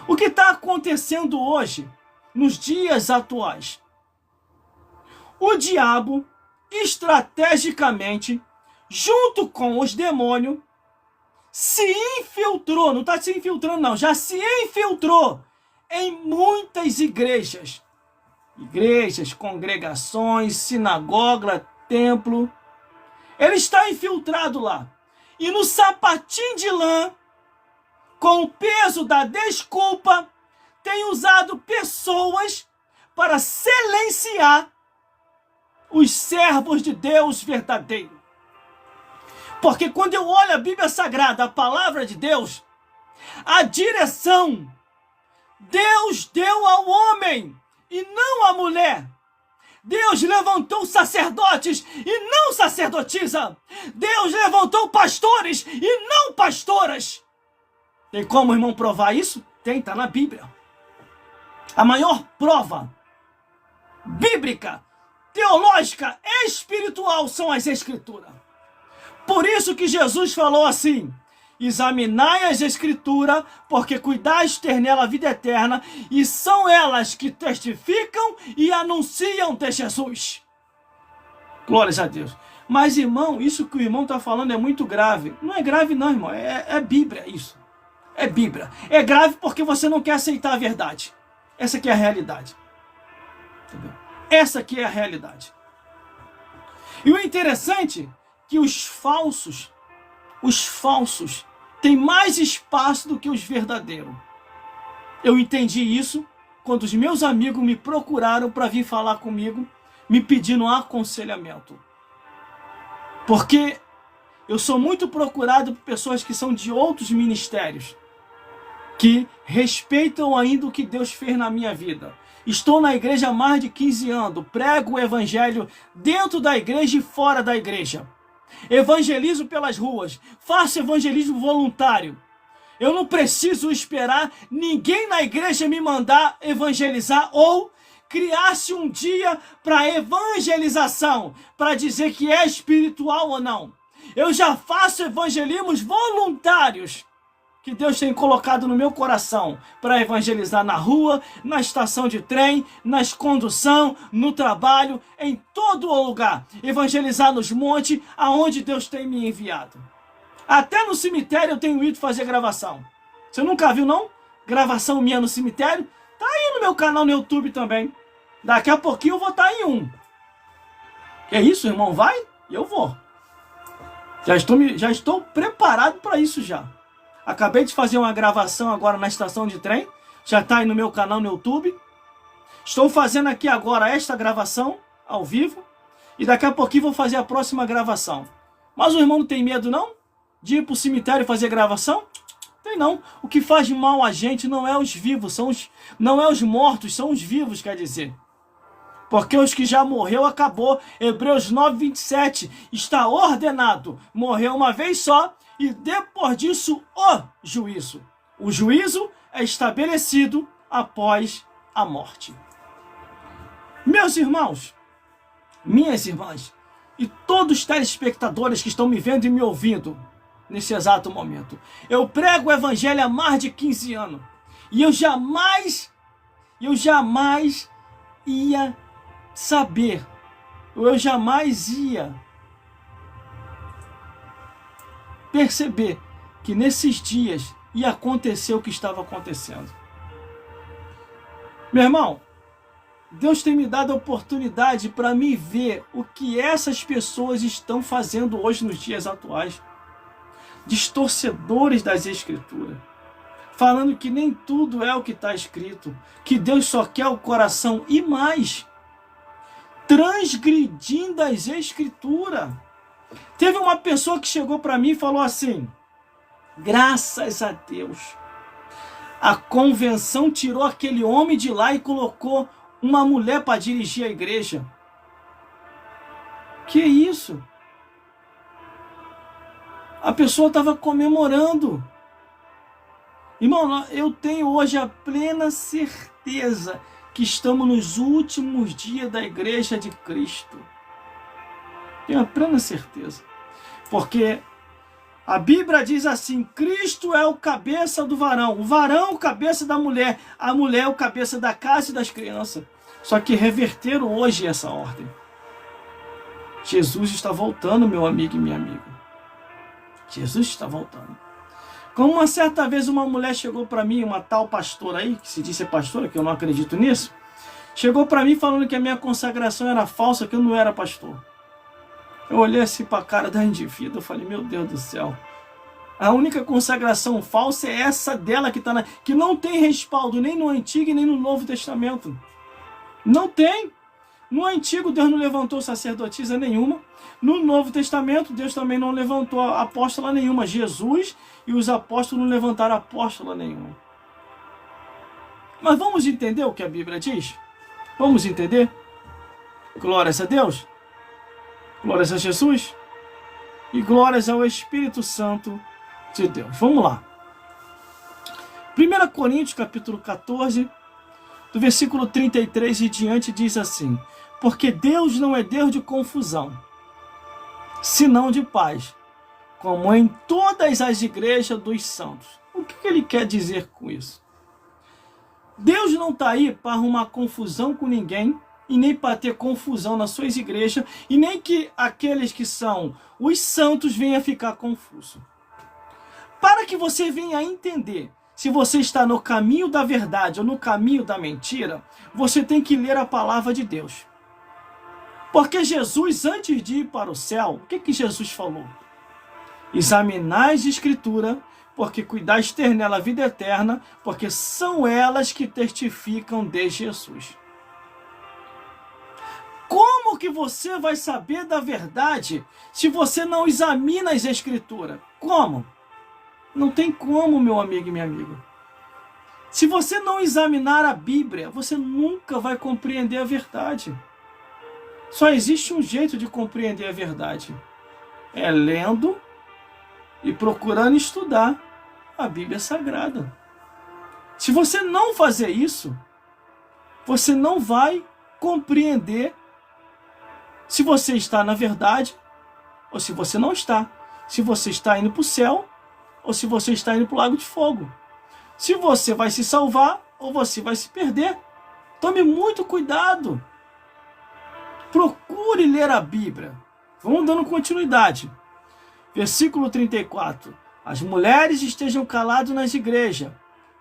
O que está acontecendo hoje, nos dias atuais? O diabo, estrategicamente, junto com os demônios, se infiltrou, não está se infiltrando não, já se infiltrou em muitas igrejas. Igrejas, congregações, sinagoga, templo. Ele está infiltrado lá. E no sapatinho de lã, com o peso da desculpa, tem usado pessoas para silenciar os servos de Deus verdadeiro. Porque quando eu olho a Bíblia Sagrada, a palavra de Deus, a direção Deus deu ao homem e não à mulher. Deus levantou sacerdotes e não sacerdotisa. Deus levantou pastores e não pastoras. Tem como, irmão, provar isso? Tem, tá na Bíblia. A maior prova bíblica, teológica, espiritual são as Escrituras. Por isso que Jesus falou assim: examinai as Escrituras, porque cuidais ter nela a vida eterna, e são elas que testificam e anunciam de Jesus. Glórias a Deus. Mas, irmão, isso que o irmão está falando é muito grave. Não é grave não, irmão, é Bíblia isso. É Bíblia. É grave porque você não quer aceitar a verdade. Essa aqui é a realidade. Entendeu? Essa aqui é a realidade. E o interessante é que os falsos têm mais espaço do que os verdadeiros. Eu entendi isso quando os meus amigos me procuraram para vir falar comigo, me pedindo aconselhamento. Porque eu sou muito procurado por pessoas que são de outros ministérios, que respeitam ainda o que Deus fez na minha vida. Estou na igreja há mais de 15 anos, prego o evangelho dentro da igreja e fora da igreja. Evangelizo pelas ruas, faço evangelismo voluntário. Eu não preciso esperar ninguém na igreja me mandar evangelizar ou criar-se um dia para evangelização, para dizer que é espiritual ou não. Eu já faço evangelismos voluntários que Deus tem colocado no meu coração para evangelizar na rua, na estação de trem, nas condução, no trabalho, em todo lugar. Evangelizar nos montes, aonde Deus tem me enviado. Até no cemitério eu tenho ido fazer gravação. Você nunca viu, não? Gravação minha no cemitério? Tá aí no meu canal no YouTube também. Daqui a pouquinho eu vou estar em um. Que é isso, irmão? Vai? Eu vou. Já estou preparado para isso já. Acabei de fazer uma gravação agora na estação de trem. Já está aí no meu canal no YouTube. Estou fazendo aqui agora esta gravação ao vivo. E daqui a pouquinho vou fazer a próxima gravação. Mas o irmão não tem medo não? De ir para o cemitério fazer gravação? Tem não. O que faz mal a gente não é os vivos, não é os mortos, são os vivos, quer dizer. Porque os que já morreu, acabou. Hebreus 9:27 está ordenado. Morreu uma vez só e depois disso o juízo. O juízo é estabelecido após a morte. Meus irmãos, minhas irmãs e todos os telespectadores que estão me vendo e me ouvindo nesse exato momento. Eu prego o evangelho há mais de 15 anos. E eu jamais ia saber, eu jamais ia perceber que nesses dias ia acontecer o que estava acontecendo. Meu irmão, Deus tem me dado a oportunidade para me ver o que essas pessoas estão fazendo hoje nos dias atuais. Distorcedores das Escrituras. Falando que nem tudo é o que está escrito. Que Deus só quer o coração e mais. Transgredindo as Escrituras. Teve uma pessoa que chegou para mim e falou assim: graças a Deus, a convenção tirou aquele homem de lá e colocou uma mulher para dirigir a igreja. Que isso? A pessoa estava comemorando. Irmão, eu tenho hoje a plena certeza que estamos nos últimos dias da igreja de Cristo. Tenho a plena certeza. Porque a Bíblia diz assim: Cristo é o cabeça do varão. O varão é o cabeça da mulher. A mulher é o cabeça da casa e das crianças. Só que reverteram hoje essa ordem. Jesus está voltando, meu amigo e minha amiga. Jesus está voltando. Como uma certa vez uma mulher chegou para mim, uma tal pastora aí, que se diz ser pastora, que eu não acredito nisso, chegou para mim falando que a minha consagração era falsa, que eu não era pastor. Eu olhei assim para a cara da indivídua, eu falei: meu Deus do céu, a única consagração falsa é essa dela que não tem respaldo nem no Antigo e nem no Novo Testamento. Não tem. No Antigo Deus não levantou sacerdotisa nenhuma. No Novo Testamento Deus também não levantou apóstola nenhuma. Jesus e os apóstolos não levantaram apóstola nenhuma. Mas vamos entender o que a Bíblia diz? Vamos entender? Glórias a Deus. Glórias a Jesus. E glórias ao Espírito Santo de Deus. Vamos lá. 1 Coríntios, capítulo 14, do versículo 33 e diante, diz assim: porque Deus não é Deus de confusão, senão de paz, como em todas as igrejas dos santos. O que ele quer dizer com isso? Deus não está aí para arrumar confusão com ninguém, e nem para ter confusão nas suas igrejas, e nem que aqueles que são os santos venham a ficar confusos. Para que você venha a entender se você está no caminho da verdade ou no caminho da mentira, você tem que ler a palavra de Deus. Porque Jesus, antes de ir para o céu, o que Jesus falou? Examinai as Escrituras, porque cuidais ter nela a vida eterna, porque são elas que testificam de Jesus. Como que você vai saber da verdade se você não examina as Escrituras? Como? Não tem como, meu amigo e minha amiga. Se você não examinar a Bíblia, você nunca vai compreender a verdade. Só existe um jeito de compreender a verdade. É lendo e procurando estudar a Bíblia Sagrada. Se você não fazer isso, você não vai compreender se você está na verdade ou se você não está. Se você está indo para o céu ou se você está indo para o lago de fogo. Se você vai se salvar ou você vai se perder. Tome muito cuidado. Procure ler a Bíblia. Vamos dando continuidade. Versículo 34. As mulheres estejam caladas nas igrejas,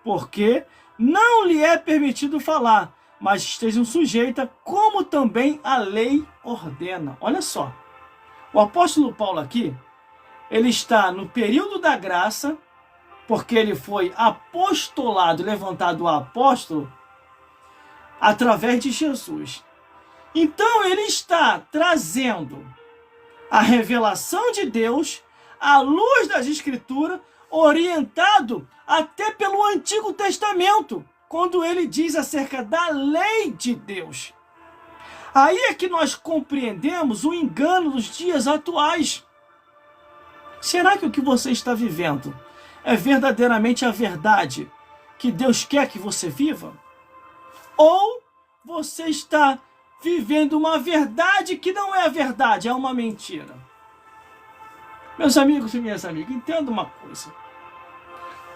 porque não lhe é permitido falar, mas estejam sujeitas, como também a lei ordena. Olha só. O apóstolo Paulo aqui, ele está no período da graça, porque ele foi apostolado, levantado a apóstolo, através de Jesus. Então ele está trazendo a revelação de Deus, à luz das Escrituras, orientado até pelo Antigo Testamento, quando ele diz acerca da lei de Deus. Aí é que nós compreendemos o engano dos dias atuais. Será que o que você está vivendo é verdadeiramente a verdade que Deus quer que você viva? Ou você está vivendo uma verdade que não é a verdade, é uma mentira? Meus amigos e minhas amigas, entenda uma coisa.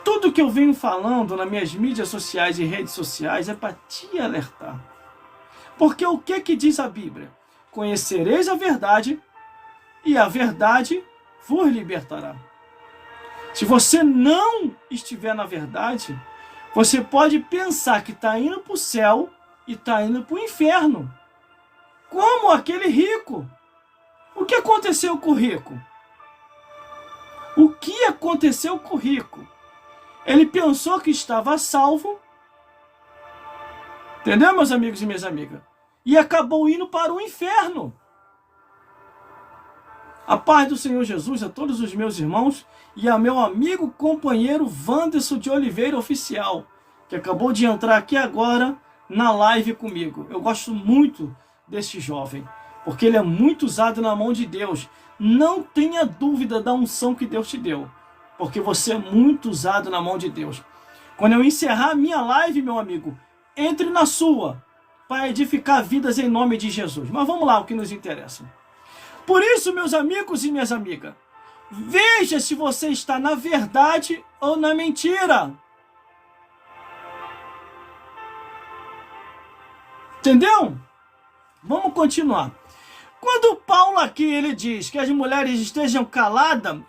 Tudo que eu venho falando nas minhas mídias sociais e redes sociais é para te alertar. Porque o que diz a Bíblia? Conhecereis a verdade e a verdade vos libertará. Se você não estiver na verdade, você pode pensar que está indo para o céu e está indo para o inferno. Como aquele rico. O que aconteceu com o rico? O que aconteceu com o rico? Ele pensou que estava salvo. Entendeu, meus amigos e minhas amigas? E acabou indo para o inferno. A paz do Senhor Jesus a todos os meus irmãos e a meu amigo companheiro Wanderson de Oliveira Oficial, que acabou de entrar aqui agora na live comigo. Eu gosto muito deste jovem, porque ele é muito usado na mão de Deus. Não tenha dúvida da unção que Deus te deu, porque você é muito usado na mão de Deus. Quando eu encerrar a minha live, meu amigo, entre na sua, para edificar vidas em nome de Jesus. Mas vamos lá, o que nos interessa. Por isso, meus amigos e minhas amigas, veja se você está na verdade ou na mentira. Entendeu? Vamos continuar. Quando Paulo aqui ele diz que as mulheres estejam caladas,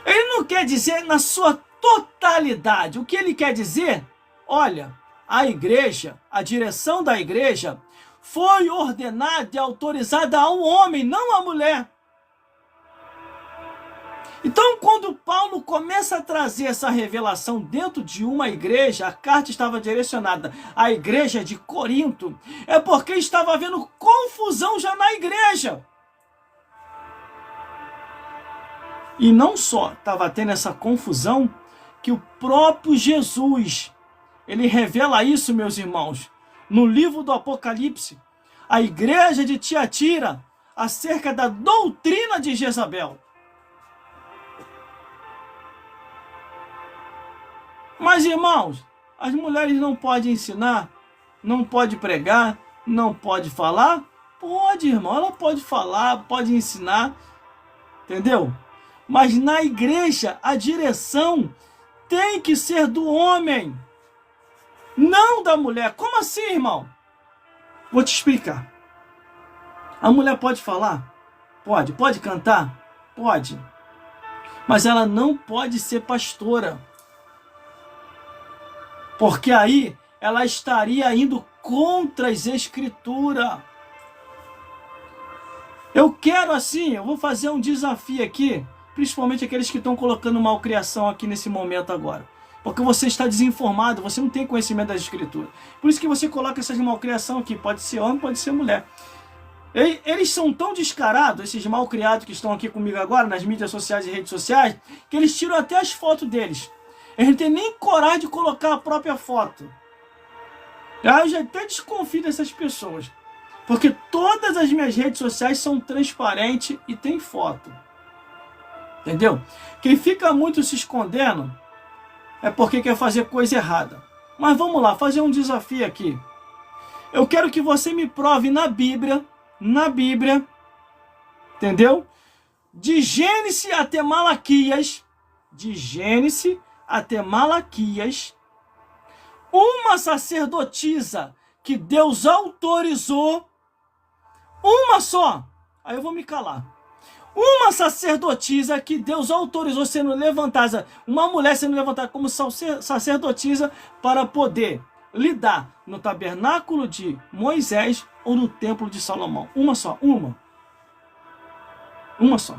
ele não quer dizer na sua totalidade. O que ele quer dizer? Olha, a igreja, a direção da igreja, foi ordenada e autorizada ao homem, não à mulher. Então, quando Paulo começa a trazer essa revelação dentro de uma igreja, a carta estava direcionada à igreja de Corinto, é porque estava havendo confusão já na igreja. E não só estava tendo essa confusão, que o próprio Jesus, ele revela isso, meus irmãos, no livro do Apocalipse, a igreja de Tiatira acerca da doutrina de Jezabel. Mas, irmãos, as mulheres não podem ensinar, não podem pregar, não podem falar? Pode, irmão, ela pode falar, pode ensinar, entendeu? Mas na igreja, a direção tem que ser do homem, não da mulher. Como assim, irmão? Vou te explicar. A mulher pode falar? Pode. Pode cantar? Pode. Mas ela não pode ser pastora. Porque aí ela estaria indo contra as escrituras. Eu quero assim, eu vou fazer um desafio aqui, principalmente aqueles que estão colocando malcriação aqui nesse momento agora. Porque você está desinformado, você não tem conhecimento das escrituras. Por isso que você coloca essas malcriação aqui, pode ser homem, pode ser mulher. Eles são tão descarados, esses malcriados que estão aqui comigo agora, nas mídias sociais e redes sociais, que eles tiram até as fotos deles. Eles não têm nem coragem de colocar a própria foto. Eu já até desconfio dessas pessoas. Porque todas as minhas redes sociais são transparentes e tem foto. Entendeu? Quem fica muito se escondendo é porque quer fazer coisa errada. Mas vamos lá, fazer um desafio aqui. Eu quero que você me prove na Bíblia, entendeu? De Gênesis até Malaquias, uma sacerdotisa que Deus autorizou, uma só, aí eu vou me calar, uma sacerdotisa que Deus autorizou sendo levantada, uma mulher sendo levantada como sacerdotisa para poder lidar no tabernáculo de Moisés ou no templo de Salomão. Uma só, uma só.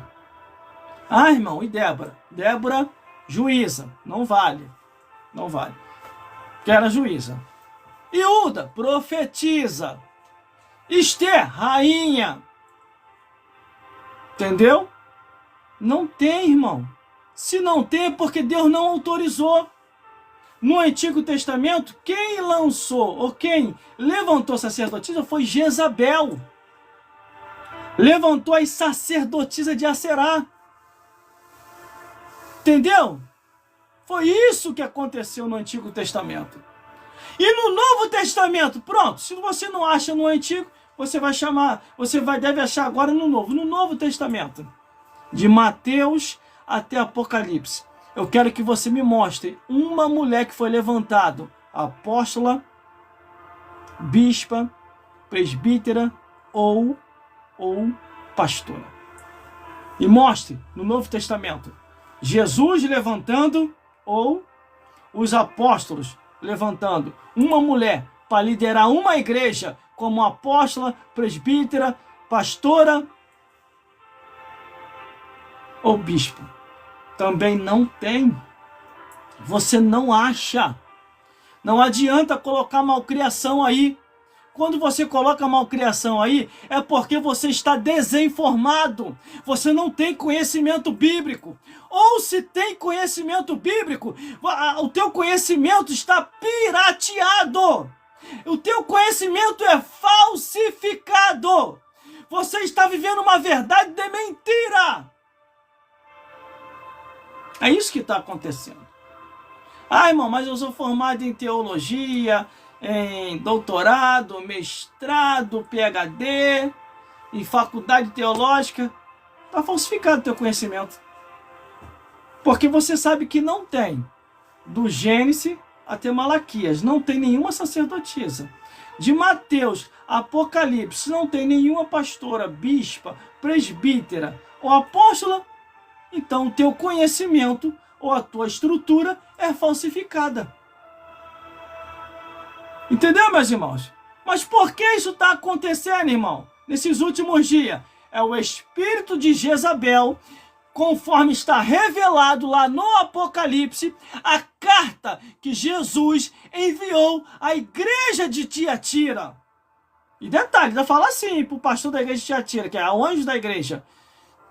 Ah, irmão, e Débora? Débora, juíza, não vale, que era juíza. Iuda, profetiza. Esther, rainha. Entendeu? Não tem, irmão. Se não tem é porque Deus não autorizou. No Antigo Testamento, quem lançou ou quem levantou sacerdotisa foi Jezabel. Levantou as sacerdotisas de Aserá. Entendeu? Foi isso que aconteceu no Antigo Testamento. E no Novo Testamento, pronto, se você não acha no Antigo, deve achar agora no Novo. No Novo Testamento, de Mateus até Apocalipse, eu quero que você me mostre uma mulher que foi levantada, apóstola, bispa, presbítera ou pastora. E mostre no Novo Testamento Jesus levantando ou os apóstolos levantando uma mulher para liderar uma igreja como apóstola, presbítera, pastora ou bispo. Também não tem. Você não acha. Não adianta colocar malcriação aí. Quando você coloca malcriação aí, é porque você está desinformado. Você não tem conhecimento bíblico. Ou se tem conhecimento bíblico, o teu conhecimento está pirateado. O teu conhecimento é falsificado. Você está vivendo uma verdade de mentira. É isso que está acontecendo. Ah, irmão, mas eu sou formado em teologia, em doutorado, mestrado, PhD, em faculdade teológica. Está falsificado o teu conhecimento. Porque você sabe que não tem. Do Gênesis até Malaquias, não tem nenhuma sacerdotisa. De Mateus a Apocalipse, não tem nenhuma pastora, bispa, presbítera ou apóstola. Então o teu conhecimento ou a tua estrutura é falsificada. Entendeu, meus irmãos? Mas por que isso está acontecendo, irmão? Nesses últimos dias, é o espírito de Jezabel, conforme está revelado lá no Apocalipse, a carta que Jesus enviou à igreja de Tiatira. E detalhe, ainda fala assim para o pastor da igreja de Tiatira, que é o anjo da igreja: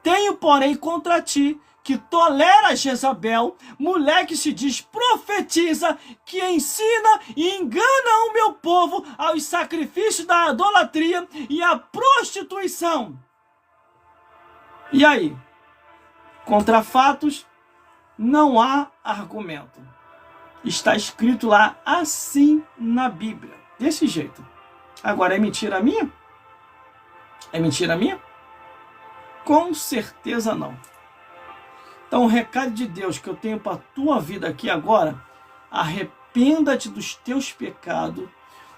tenho, porém, contra ti que tolera Jezabel, mulher que se diz profetiza, que ensina e engana o meu povo aos sacrifícios da idolatria e à prostituição. E aí? Contra fatos, não há argumento. Está escrito lá assim na Bíblia, desse jeito. Agora, é mentira minha? É mentira minha? Com certeza não. Então, o recado de Deus que eu tenho para a tua vida aqui agora: arrependa-te dos teus pecados,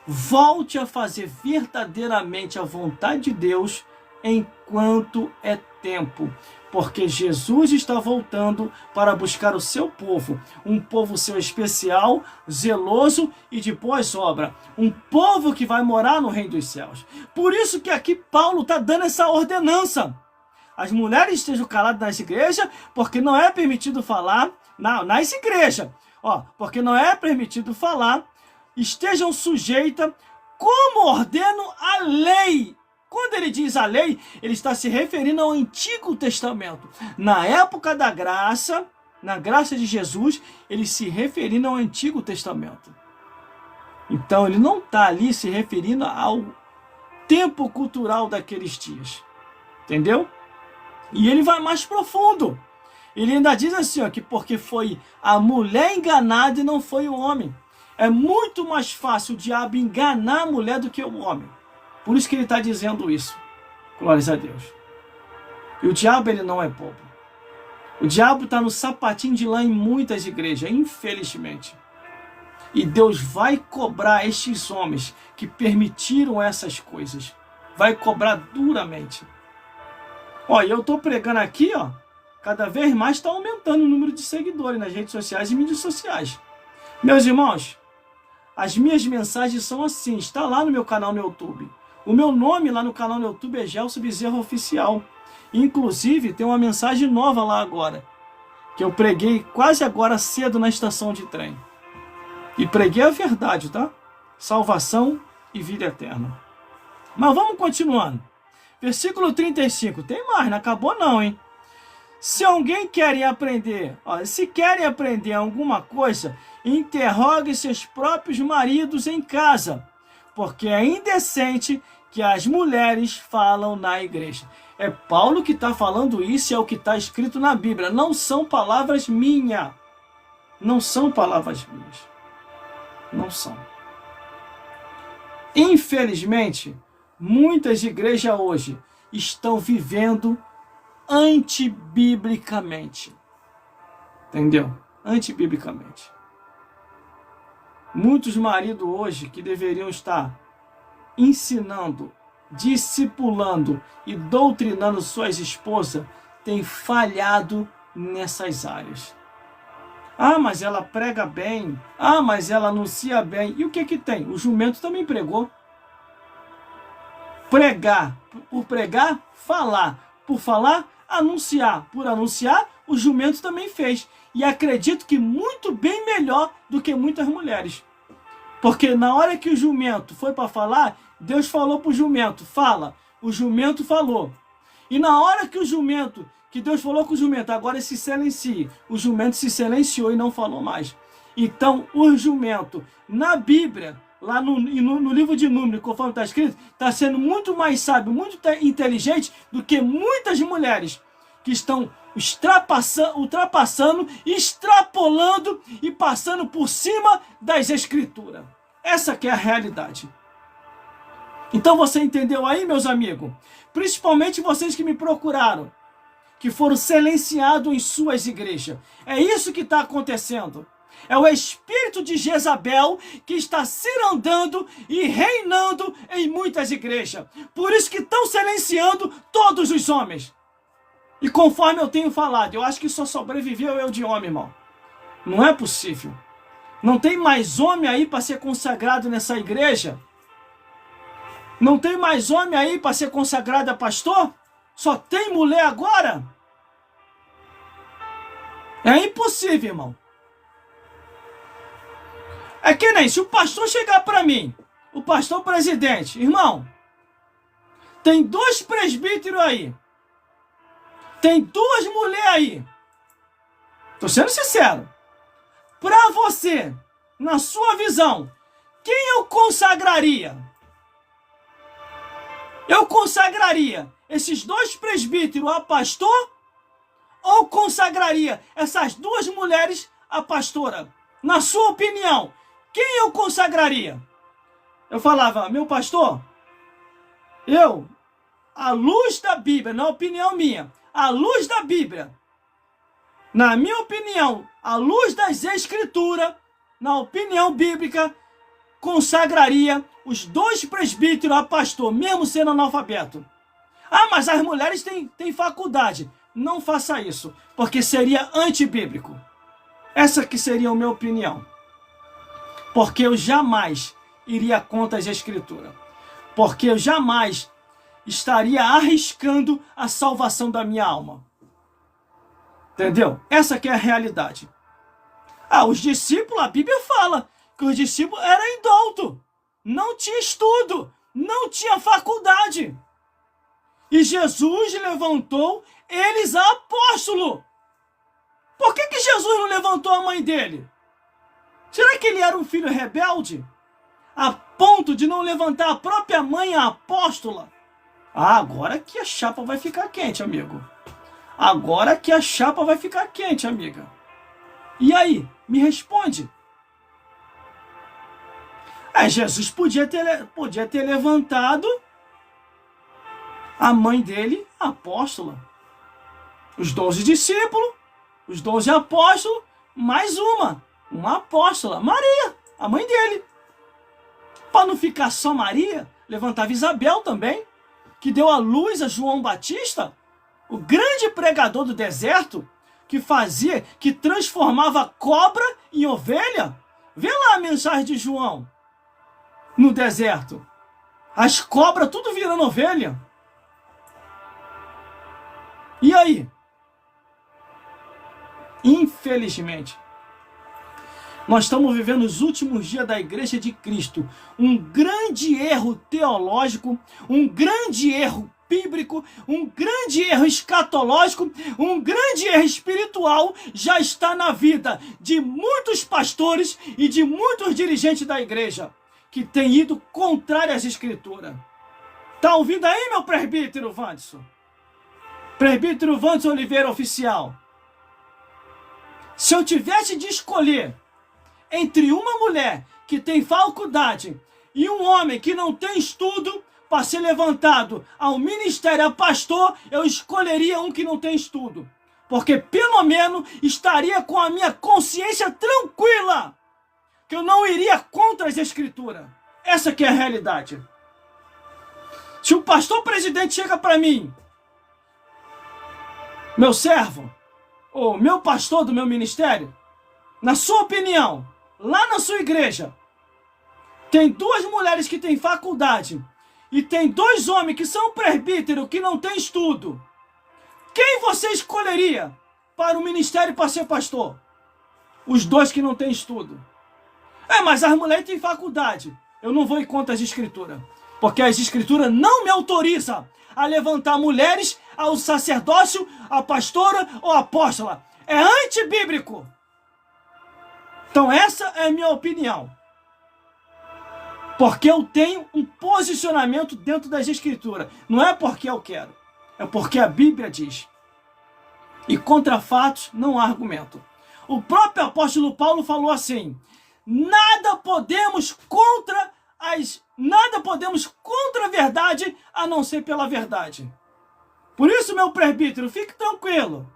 volte a fazer verdadeiramente a vontade de Deus enquanto é tempo, porque Jesus está voltando para buscar o seu povo, um povo seu especial, zeloso e de boas obras, um povo que vai morar no reino dos céus. Por isso que aqui Paulo está dando essa ordenança: as mulheres estejam caladas nas igrejas, porque não é permitido falar nas igrejas, porque não é permitido falar, estejam sujeitas como ordeno a lei. Quando ele diz a lei, ele está se referindo ao Antigo Testamento. Na época da graça, na graça de Jesus, ele se referindo ao Antigo Testamento. Então, ele não está ali se referindo ao tempo cultural daqueles dias. Entendeu? E ele vai mais profundo. Ele ainda diz assim, que porque foi a mulher enganada e não foi o homem. É muito mais fácil o diabo enganar a mulher do que o homem. Por isso que ele está dizendo isso. Glórias a Deus. E o diabo, ele não é bobo. O diabo está no sapatinho de lã em muitas igrejas, infelizmente. E Deus vai cobrar estes homens que permitiram essas coisas. Vai cobrar duramente. E eu estou pregando aqui, cada vez mais está aumentando o número de seguidores nas redes sociais e mídias sociais. Meus irmãos, as minhas mensagens são assim, está lá no meu canal no YouTube. O meu nome lá no canal no YouTube é Gelson Bezerra Oficial. Inclusive, tem uma mensagem nova lá agora, que eu preguei quase agora cedo na estação de trem. E preguei a verdade, tá? Salvação e vida eterna. Mas vamos continuando. Versículo 35. Tem mais, não acabou não, hein? Se alguém quer aprender, se querem aprender alguma coisa, interrogue seus próprios maridos em casa, porque é indecente que as mulheres falam na igreja. É Paulo que está falando isso, é o que está escrito na Bíblia. Não são palavras minhas. Não são palavras minhas. Não são. Infelizmente, muitas igrejas hoje estão vivendo antibiblicamente. Entendeu? Antibiblicamente. Muitos maridos hoje que deveriam estar ensinando, discipulando e doutrinando suas esposas têm falhado nessas áreas. Mas ela prega bem. Mas ela anuncia bem. E o que tem? O jumento também pregou. Pregar, por pregar, falar. Por falar, anunciar. Por anunciar, o jumento também fez. E acredito que muito bem melhor do que muitas mulheres. Porque na hora que o jumento foi para falar, Deus falou para o jumento, fala. O jumento falou. E na hora que que Deus falou com o jumento, agora se silencie. O jumento se silenciou e não falou mais. Então, o jumento, na Bíblia, lá no livro de Números, conforme está escrito, está sendo muito mais sábio, muito inteligente do que muitas mulheres que estão ultrapassando, extrapolando e passando por cima das Escrituras. Essa que é a realidade. Então você entendeu aí, meus amigos? Principalmente vocês que me procuraram, que foram silenciados em suas igrejas. É isso que está acontecendo. É o espírito de Jezabel que está cirandando e reinando em muitas igrejas. Por isso que estão silenciando todos os homens. E conforme eu tenho falado, eu acho que só sobreviveu eu de homem, irmão. Não é possível. Não tem mais homem aí para ser consagrado nessa igreja? Não tem mais homem aí para ser consagrado a pastor? Só tem mulher agora? É impossível, irmão. É que nem se o pastor chegar para mim, o pastor presidente, irmão, tem 2 presbíteros aí, tem 2 mulheres aí, Estou sendo sincero. Para você, na sua visão, quem eu consagraria? Eu consagraria esses 2 presbíteros a pastor ou consagraria essas 2 mulheres a pastora? Na sua opinião, quem eu consagraria? Eu falava, meu pastor, à luz da Bíblia, na opinião minha, à luz da Bíblia, na minha opinião, à luz das Escrituras, na opinião bíblica, consagraria os 2 presbíteros a pastor, mesmo sendo analfabeto. Ah, mas as mulheres têm faculdade. Não faça isso, porque seria antibíblico. Essa que seria a minha opinião. Porque eu jamais iria contra as Escrituras. Porque eu jamais estaria arriscando a salvação da minha alma. Entendeu? Essa que é a realidade. Ah, os discípulos, a Bíblia fala que os discípulos eram indoutos. Não tinha estudo, não tinha faculdade. E Jesus levantou eles a apóstolo. Por que Jesus não levantou a mãe dele? Será que ele era um filho rebelde? A ponto de não levantar a própria mãe a apóstola? Ah, agora que a chapa vai ficar quente, amigo. Agora que a chapa vai ficar quente, amiga. E aí? Me responde. Jesus podia ter levantado a mãe dele, a apóstola. Os 12 discípulos, os 12 apóstolos, mais uma apóstola, Maria, a mãe dele. Para não ficar só Maria, levantava Isabel também, que deu à luz a João Batista, o grande pregador do deserto, que transformava cobra em ovelha. Vê lá a mensagem de João, no deserto. As cobras tudo virando ovelha. E aí? Infelizmente, nós estamos vivendo os últimos dias da Igreja de Cristo. Um grande erro teológico, um grande erro bíblico, um grande erro escatológico, um grande erro espiritual já está na vida de muitos pastores e de muitos dirigentes da igreja que têm ido contrário às Escrituras. Tá ouvindo aí, meu presbítero Wanderson? Presbítero Wanderson Oliveira Oficial. Se eu tivesse de escolher entre uma mulher que tem faculdade e um homem que não tem estudo para ser levantado ao ministério, a pastor, eu escolheria um que não tem estudo. Porque pelo menos estaria com a minha consciência tranquila, que eu não iria contra as Escrituras. Essa que é a realidade. Se o pastor presidente chega para mim, meu servo, ou meu pastor do meu ministério, na sua opinião, lá na sua igreja, tem 2 mulheres que têm faculdade e tem 2 homens que são presbíteros que não têm estudo. Quem você escolheria para o ministério para ser pastor? Os 2 que não têm estudo. Mas as mulheres têm faculdade. Eu não vou ir contra as Escrituras, porque as Escrituras não me autorizam a levantar mulheres ao sacerdócio, a pastora ou a apóstola. É antibíblico. Então essa é a minha opinião. Porque eu tenho um posicionamento dentro das Escrituras. Não é porque eu quero. É porque a Bíblia diz. E contra fatos não há argumento. O próprio apóstolo Paulo falou assim: nada podemos contra a verdade a não ser pela verdade. Por isso, meu presbítero, fique tranquilo,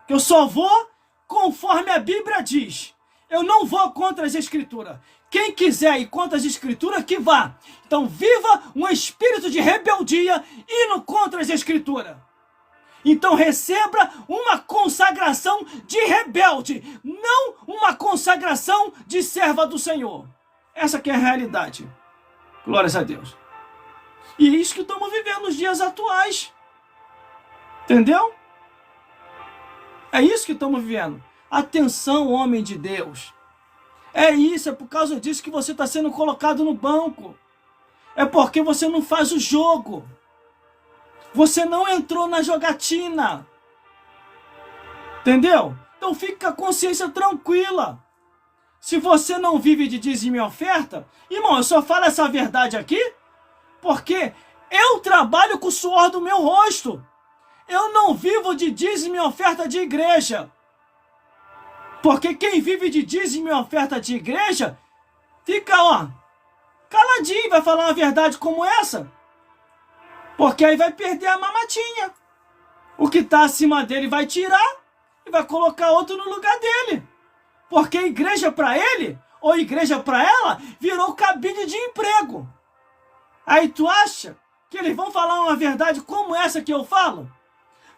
que eu só vou conforme a Bíblia diz. Eu não vou contra as Escrituras. Quem quiser ir contra as Escrituras, que vá. Então viva um espírito de rebeldia indo contra as Escrituras. Então receba uma consagração de rebelde, não uma consagração de serva do Senhor. Essa que é a realidade. Glórias a Deus. E é isso que estamos vivendo nos dias atuais. Entendeu? É isso que estamos vivendo. Atenção, homem de Deus. É isso, é por causa disso que você está sendo colocado no banco. É porque você não faz o jogo. Você não entrou na jogatina. Entendeu? Então fique com a consciência tranquila. Se você não vive de dízimo e oferta, irmão, eu só falo essa verdade aqui porque eu trabalho com o suor do meu rosto. Eu não vivo de dízimo e oferta de igreja. Porque quem vive de dízimo e oferta de igreja, fica, caladinho, vai falar uma verdade como essa. Porque aí vai perder a mamatinha. O que está acima dele vai tirar e vai colocar outro no lugar dele. Porque igreja para ele, ou igreja para ela, virou cabide de emprego. Aí tu acha que eles vão falar uma verdade como essa que eu falo?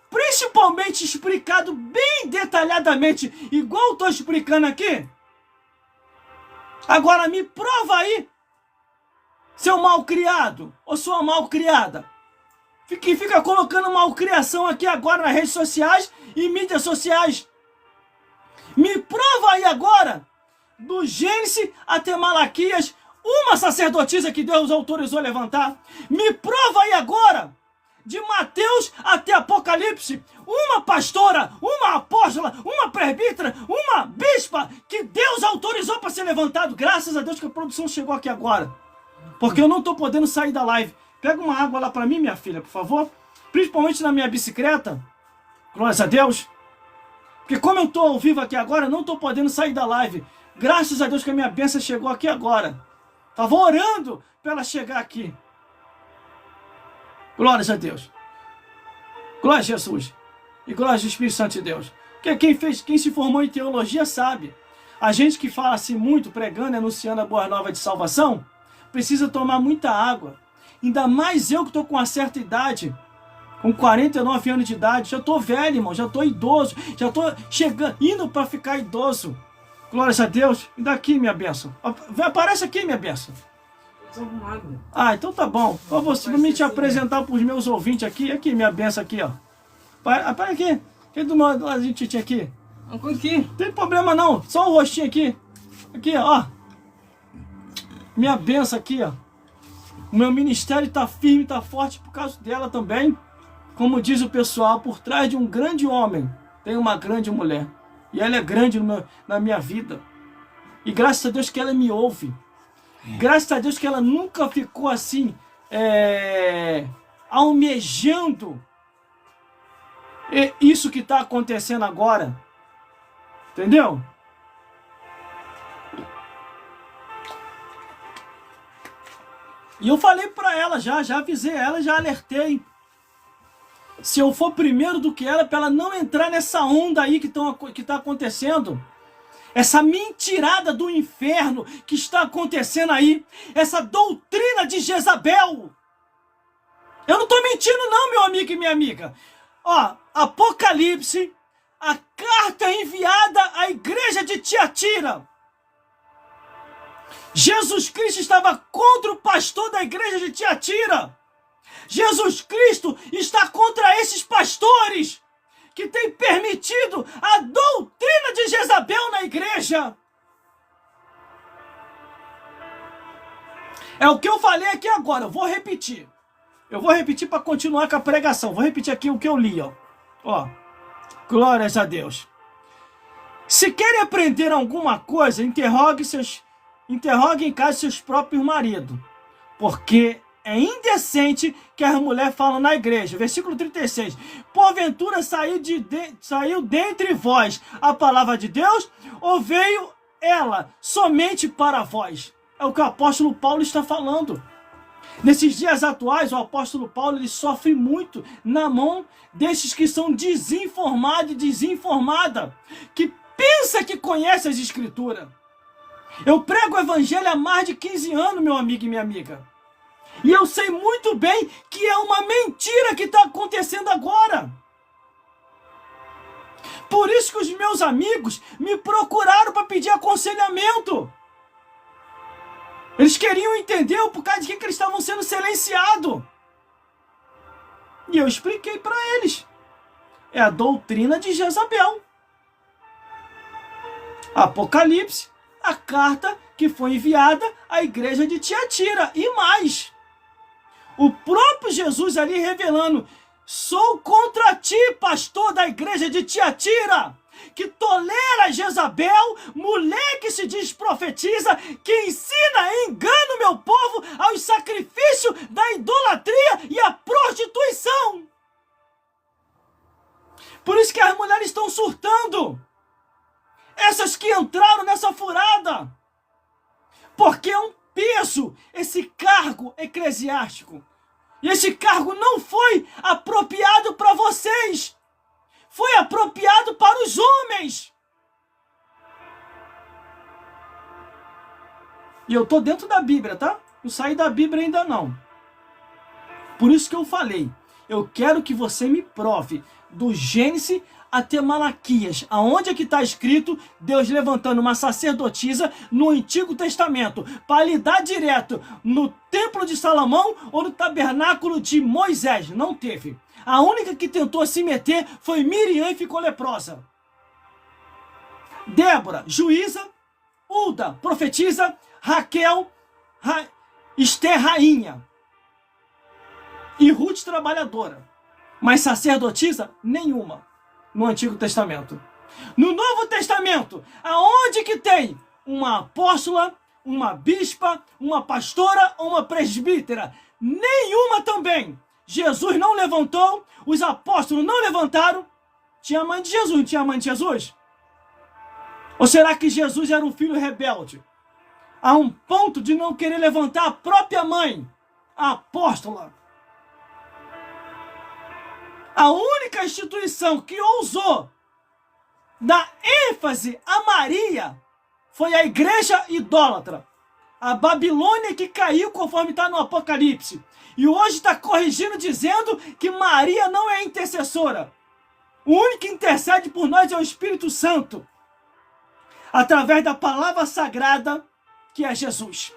Principalmente explicado bem detalhadamente, igual eu estou explicando aqui. Agora me prova aí, seu malcriado ou sua malcriada. Fica colocando malcriação aqui agora nas redes sociais e mídias sociais. Me prova aí agora, do Gênesis até Malaquias, uma sacerdotisa que Deus autorizou levantar. Me prova aí agora, de Mateus até Apocalipse, uma pastora, uma apóstola, uma presbítera, uma bispa que Deus autorizou para ser levantado. Graças a Deus que a produção chegou aqui agora. Porque eu não estou podendo sair da live. Pega uma água lá para mim, minha filha, por favor. Principalmente na minha bicicleta. Glórias a Deus. Porque como eu estou ao vivo aqui agora, não estou podendo sair da live. Graças a Deus que a minha bênção chegou aqui agora. Estava orando para ela chegar aqui. Glórias a Deus. Glória a Jesus. E glória ao Espírito Santo de Deus. Porque quem se formou em teologia sabe. A gente que fala assim muito, pregando e anunciando a boa nova de salvação, precisa tomar muita água. Ainda mais eu que estou com uma certa idade, com 49 anos de idade, já estou velho, irmão, já estou idoso, já estou indo para ficar idoso. Glórias a Deus. E daqui, minha bênção. Aparece aqui, minha bênção. Então tá bom. Para você, para me te apresentar para os meus ouvintes aqui, minha bênção aqui, ó. Para aqui. Aqui do meu ladinho, Titi, aqui. Aqui. Não tem problema não, só o rostinho aqui. Aqui, ó. Minha bênção aqui, ó. O meu ministério está firme, está forte por causa dela também. Como diz o pessoal, por trás de um grande homem tem uma grande mulher. E ela é grande na minha vida. E graças a Deus que ela me ouve. Graças a Deus que ela nunca ficou assim, almejando isso que está acontecendo agora. Entendeu? E eu falei para ela já avisei ela, já alertei. Se eu for primeiro do que ela, para ela não entrar nessa onda aí que está acontecendo. Essa mentirada do inferno que está acontecendo aí. Essa doutrina de Jezabel. Eu não estou mentindo não, meu amigo e minha amiga. Ó, Apocalipse, a carta enviada à igreja de Tiatira. Jesus Cristo estava contra o pastor da igreja de Tiatira. Jesus Cristo está contra esses pastores que têm permitido a doutrina de Jezabel na igreja. É o que eu falei aqui agora, eu vou repetir. Eu vou repetir para continuar com a pregação. Vou repetir aqui o que eu li, ó. Glórias a Deus. Se querem aprender alguma coisa, interrogue em casa seus próprios maridos, porque é indecente que as mulheres falam na igreja. Versículo 36. Porventura saiu dentre vós a palavra de Deus, ou veio ela somente para vós? É o que o apóstolo Paulo está falando. Nesses dias atuais, o apóstolo Paulo ele sofre muito na mão desses que são desinformados e desinformada, que pensa que conhece as escrituras. Eu prego o evangelho há mais de 15 anos, meu amigo e minha amiga. E eu sei muito bem que é uma mentira que está acontecendo agora. Por isso que os meus amigos me procuraram para pedir aconselhamento. Eles queriam entender o porquê de que eles estavam sendo silenciados. E eu expliquei para eles. É a doutrina de Jezabel. Apocalipse, a carta que foi enviada à igreja de Tiatira. E mais, o próprio Jesus ali revelando: sou contra ti, pastor da igreja de Tiatira. que tolera Jezabel, mulher que se diz profetiza, que ensina e engana o meu povo aos sacrifícios da idolatria e à prostituição. Por isso que as mulheres estão surtando. Essas que entraram nessa furada. Porque é um peso esse cargo eclesiástico. E esse cargo não foi apropriado para vocês. Foi apropriado para os homens. E eu estou dentro da Bíblia, tá? Não saí da Bíblia ainda não. Por isso que eu falei. Eu quero que você me prove do Gênesis até Malaquias, aonde é que está escrito Deus levantando uma sacerdotisa no Antigo Testamento para lidar direto no Templo de Salomão ou no Tabernáculo de Moisés. Não teve. A única que tentou se meter foi Miriam e ficou leprosa. Débora, juíza. Hulda, profetisa. Raquel, Esther, rainha. E Ruth, trabalhadora. Mas sacerdotisa, nenhuma. No Antigo Testamento. No Novo Testamento, aonde que tem uma apóstola, uma bispa, uma pastora ou uma presbítera? Nenhuma também. Jesus não levantou, os apóstolos não levantaram. Tinha a mãe de Jesus, não tinha a mãe de Jesus? Ou será que Jesus era um filho rebelde? A um ponto de não querer levantar a própria mãe, a apóstola. A única instituição que ousou dar ênfase a Maria foi a igreja idólatra. A Babilônia que caiu conforme está no Apocalipse. E hoje está corrigindo dizendo que Maria não é intercessora. O único que intercede por nós é o Espírito Santo. Através da palavra sagrada que é Jesus.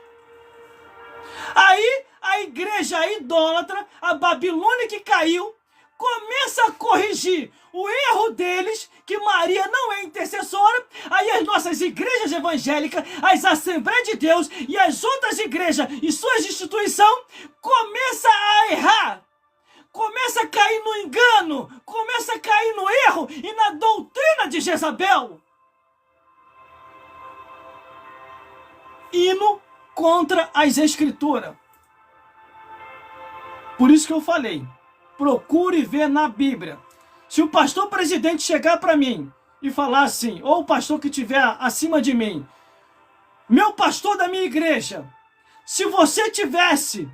Aí a igreja idólatra, a Babilônia que caiu, começa a corrigir o erro deles, que Maria não é intercessora. Aí as nossas igrejas evangélicas, as Assembleias de Deus e as outras igrejas e suas instituições começam a errar. Começa a cair no engano, começa a cair no erro e na doutrina de Jezabel. Indo contra as Escrituras. Por isso que eu falei. Procure ver na Bíblia. Se o pastor presidente chegar para mim e falar assim, ou o pastor que estiver acima de mim, meu pastor da minha igreja, se você tivesse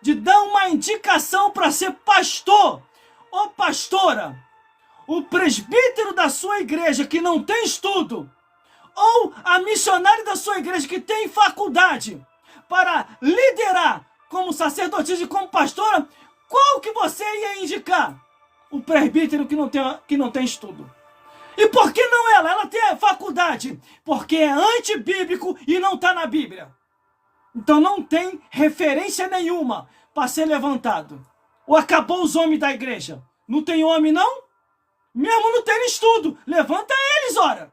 de dar uma indicação para ser pastor ou pastora, o presbítero da sua igreja que não tem estudo, ou a missionária da sua igreja que tem faculdade para liderar como sacerdotisa e como pastora, qual que você ia indicar? O presbítero que não tem estudo. E por que não ela? Ela tem faculdade. Porque é antibíblico e não está na Bíblia. Então não tem referência nenhuma para ser levantado. Ou acabou os homens da igreja? Não tem homem não? Mesmo não tendo estudo. Levanta eles, ora.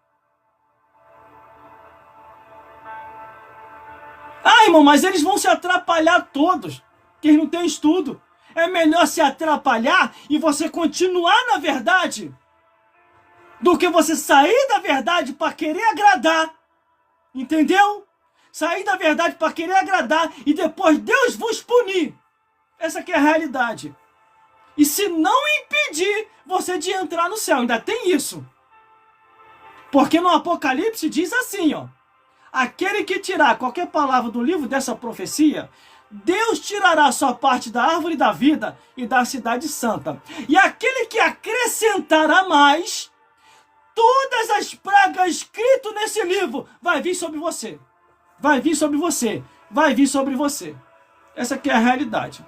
Ah, irmão, mas eles vão se atrapalhar todos. Que eles não têm estudo. É melhor se atrapalhar e você continuar na verdade do que você sair da verdade para querer agradar. Entendeu? Sair da verdade para querer agradar e depois Deus vos punir. Essa que é a realidade. E se não impedir você de entrar no céu, ainda tem isso. Porque no Apocalipse diz assim, ó. Aquele que tirar qualquer palavra do livro dessa profecia, Deus tirará a sua parte da árvore da vida e da cidade santa. E aquele que acrescentar a mais, todas as pragas escritas nesse livro vai vir sobre você. Vai vir sobre você. Vai vir sobre você. Essa aqui é a realidade.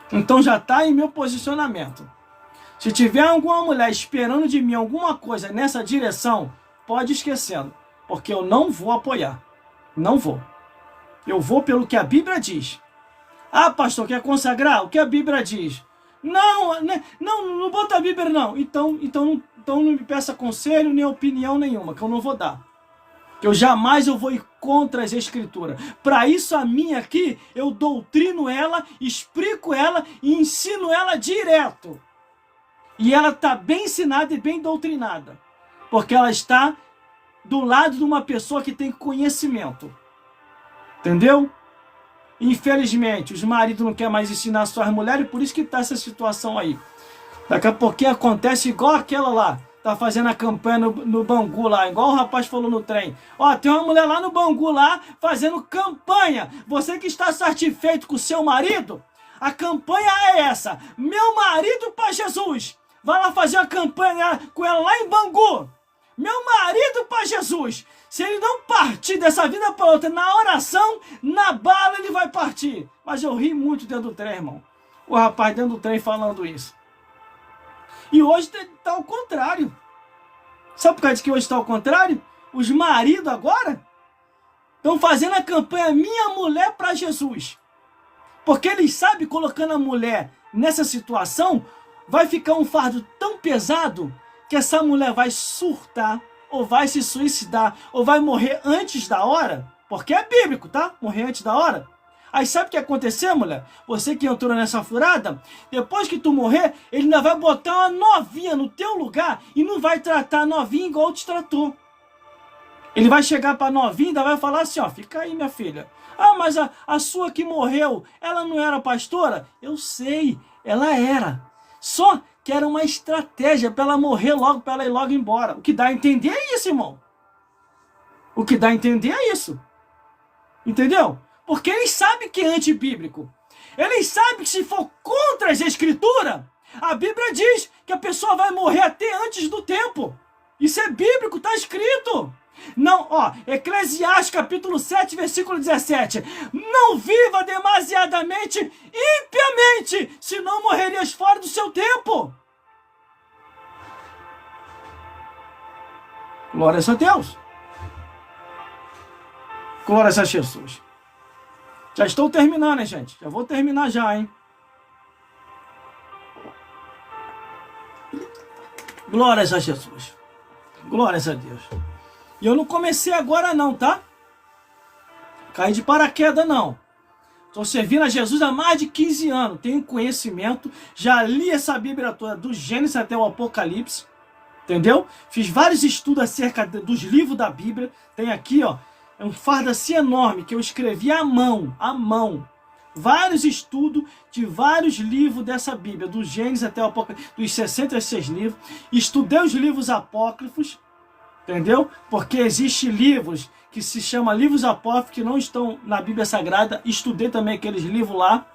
Então já está em meu posicionamento. Se tiver alguma mulher esperando de mim alguma coisa nessa direção, pode ir esquecendo. Porque eu não vou apoiar. Não vou. Eu vou pelo que a Bíblia diz. Ah, pastor, quer consagrar? O que a Bíblia diz? Não, não bota a Bíblia não. Então não me peça conselho nem opinião nenhuma, que eu não vou dar. Que eu jamais vou ir contra as Escrituras. Para isso a minha aqui, eu doutrino ela, explico ela e ensino ela direto. E ela está bem ensinada e bem doutrinada. Porque ela está do lado de uma pessoa que tem conhecimento. Entendeu? Infelizmente, os maridos não querem mais ensinar suas mulheres, por isso que está essa situação aí. Daqui a pouquinho acontece igual aquela lá. Tá fazendo a campanha no Bangu lá, igual o rapaz falou no trem. Ó, tem uma mulher lá no Bangu lá, fazendo campanha. Você que está satisfeito com o seu marido, a campanha é essa. Meu marido para Jesus. Vai lá fazer a campanha com ela lá em Bangu. Meu marido para Jesus. Se ele não partir dessa vida para outra, na oração, na bala ele vai partir. Mas eu ri muito dentro do trem, irmão. O rapaz dentro do trem falando isso. E hoje está ao contrário. Sabe por causa que hoje está ao contrário? Os maridos agora estão fazendo a campanha Minha Mulher para Jesus. Porque eles sabem, colocando a mulher nessa situação, vai ficar um fardo tão pesado que essa mulher vai surtar, ou vai se suicidar, ou vai morrer antes da hora. Porque é bíblico, tá? Morrer antes da hora. Aí sabe o que aconteceu, mulher? Você que entrou nessa furada, depois que tu morrer, ele ainda vai botar uma novinha no teu lugar e não vai tratar a novinha igual te tratou. Ele vai chegar pra novinha e ainda vai falar assim, ó, fica aí, minha filha. Ah, mas a sua que morreu, ela não era pastora? Eu sei, ela era. Só que era uma estratégia para ela morrer logo, para ela ir logo embora. O que dá a entender é isso, irmão. O que dá a entender é isso. Entendeu? Porque eles sabem que é antibíblico. Eles sabem que se for contra as escrituras, a Bíblia diz que a pessoa vai morrer até antes do tempo. Isso é bíblico, está escrito. Não, ó, Eclesiastes capítulo 7, versículo 17. Não viva demasiadamente impiamente, senão morrerias fora do seu tempo. Glórias a Deus. Glórias a Jesus. Já estou terminando, hein, gente? Já vou terminar já, hein? Glórias a Jesus. Glórias a Deus. E eu não comecei agora não, tá? Caí de paraquedas não. Estou servindo a Jesus há mais de 15 anos. Tenho conhecimento. Já li essa Bíblia toda, do Gênesis até o Apocalipse. Entendeu? Fiz vários estudos acerca dos livros da Bíblia. Tem aqui, ó. É um fardo assim enorme que eu escrevi à mão. À mão. Vários estudos de vários livros dessa Bíblia. Do Gênesis até o Apocalipse. Dos 66 livros. Estudei os livros apócrifos. Entendeu? Porque existem livros que se chamam livros apócrifos que não estão na Bíblia Sagrada. Estudei também aqueles livros lá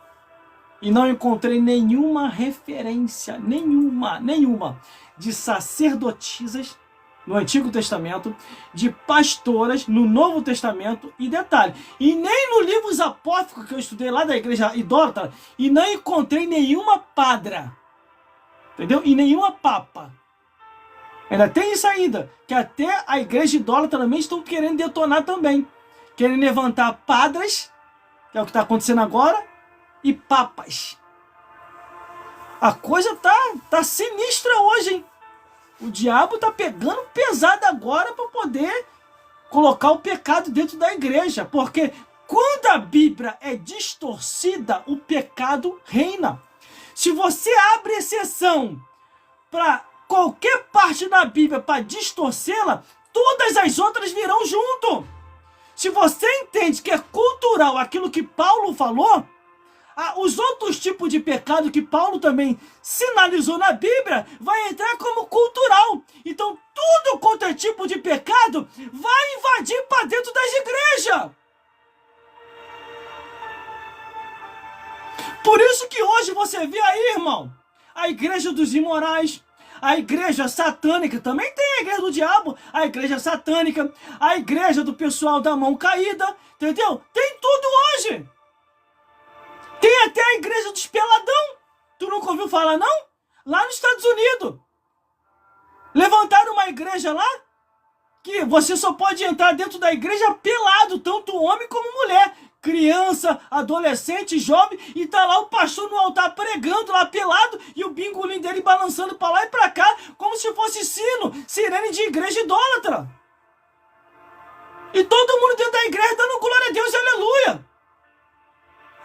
e não encontrei nenhuma referência, nenhuma, de sacerdotisas no Antigo Testamento, de pastoras no Novo Testamento e detalhe, e nem no livros apócrifos que eu estudei lá da igreja idólatra, e não encontrei nenhuma padra, entendeu? E nenhuma papa. Ainda tem isso ainda, que até a igreja idólatra também estão querendo detonar também. Querem levantar padres, que é o que está acontecendo agora, e papas. A coisa tá sinistra hoje, hein? O diabo tá pegando pesado agora para poder colocar o pecado dentro da igreja. Porque quando a Bíblia é distorcida, o pecado reina. Se você abre exceção para qualquer parte da Bíblia para distorcê-la, todas as outras virão junto. Se você entende que é cultural aquilo que Paulo falou, os outros tipos de pecado que Paulo também sinalizou na Bíblia vai entrar como cultural. Então tudo quanto é tipo de pecado vai invadir para dentro das igrejas. Por isso que hoje você vê aí, irmão, a igreja dos imorais, a igreja satânica, também tem a igreja do diabo, a igreja satânica, a igreja do pessoal da mão caída, entendeu? Tem tudo hoje. Tem até a igreja dos peladão. Tu nunca ouviu falar, não? Lá nos Estados Unidos. Levantaram uma igreja lá que você só pode entrar dentro da igreja pelado, tanto homem como mulher. Criança, adolescente, jovem, e tá lá o pastor no altar pregando lá pelado e o bingolim dele balançando pra lá e pra cá, como se fosse sino, sirene de igreja idólatra. E todo mundo dentro da igreja dando glória a Deus e aleluia.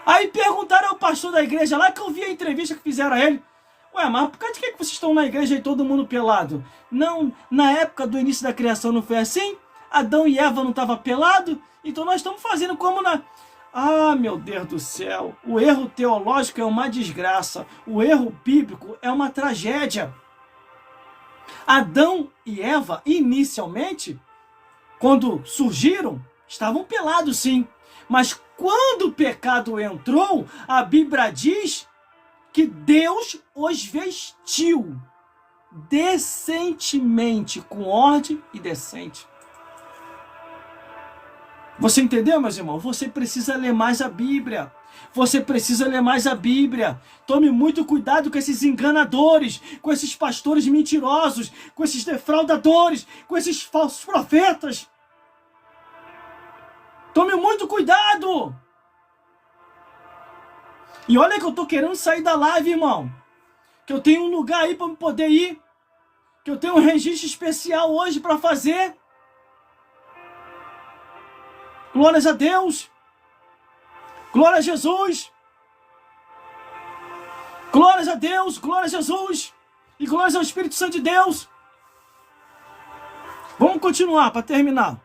Aí perguntaram ao pastor da igreja lá, que eu vi a entrevista que fizeram a ele: Ué, mas por causa de que vocês estão na igreja e todo mundo pelado? Não, na época do início da criação não foi assim? Adão e Eva não estavam pelados? Então nós estamos fazendo como na... Ah, meu Deus do céu, o erro teológico é uma desgraça, o erro bíblico é uma tragédia. Adão e Eva, inicialmente, quando surgiram, estavam pelados sim, mas quando o pecado entrou, a Bíblia diz que Deus os vestiu decentemente, com ordem e decente. Você entendeu, meus irmãos? Você precisa ler mais a Bíblia. Você precisa ler mais a Bíblia. Tome muito cuidado com esses enganadores, com esses pastores mentirosos, com esses defraudadores, com esses falsos profetas. Tome muito cuidado. E olha que eu tô querendo sair da live, irmão. Que eu tenho um lugar aí para poder ir. Que eu tenho um registro especial hoje para fazer. Glórias a Deus. Glória a Jesus. Glórias a Deus. Glória a Jesus. E glórias ao Espírito Santo de Deus. Vamos continuar para terminar.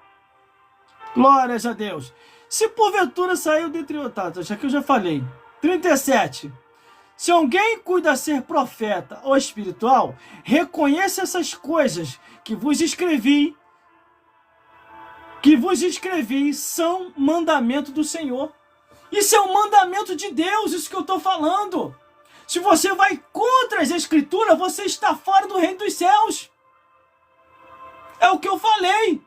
Glórias a Deus. Se porventura saiu dentre outros, já que eu já falei. 37. Se alguém cuida ser profeta ou espiritual, reconheça essas coisas que vos escrevi são mandamento do Senhor. Isso é um mandamento de Deus, isso que eu estou falando. Se você vai contra as Escrituras, você está fora do reino dos céus. É o que eu falei.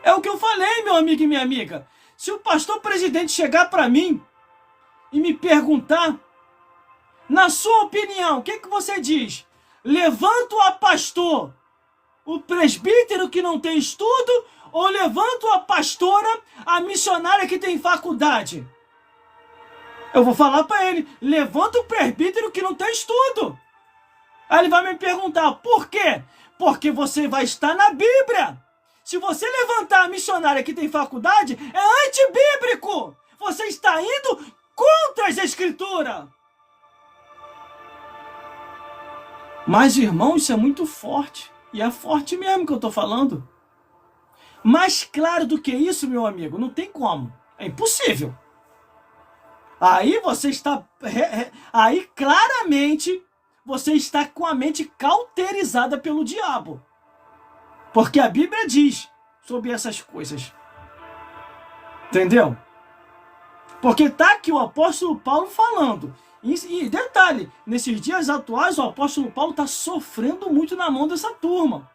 É o que eu falei, meu amigo e minha amiga. Se o pastor presidente chegar para mim e me perguntar, na sua opinião, o que você diz? Levanto a pastor o presbítero que não tem estudo, ou levanto a pastora, a missionária que tem faculdade? Eu vou falar para ele, levanta o presbítero que não tem estudo. Aí ele vai me perguntar, por quê? Porque você vai estar na Bíblia. Se você levantar a missionária que tem faculdade, é antibíblico. Você está indo contra as Escrituras. Mas, irmão, isso é muito forte. E é forte mesmo que eu estou falando. Mais claro do que isso, meu amigo, não tem como. É impossível. Aí você está... Aí, claramente, você está com a mente cauterizada pelo diabo. Porque a Bíblia diz sobre essas coisas. Entendeu? Porque está aqui o apóstolo Paulo falando. E detalhe, nesses dias atuais, o apóstolo Paulo está sofrendo muito na mão dessa turma.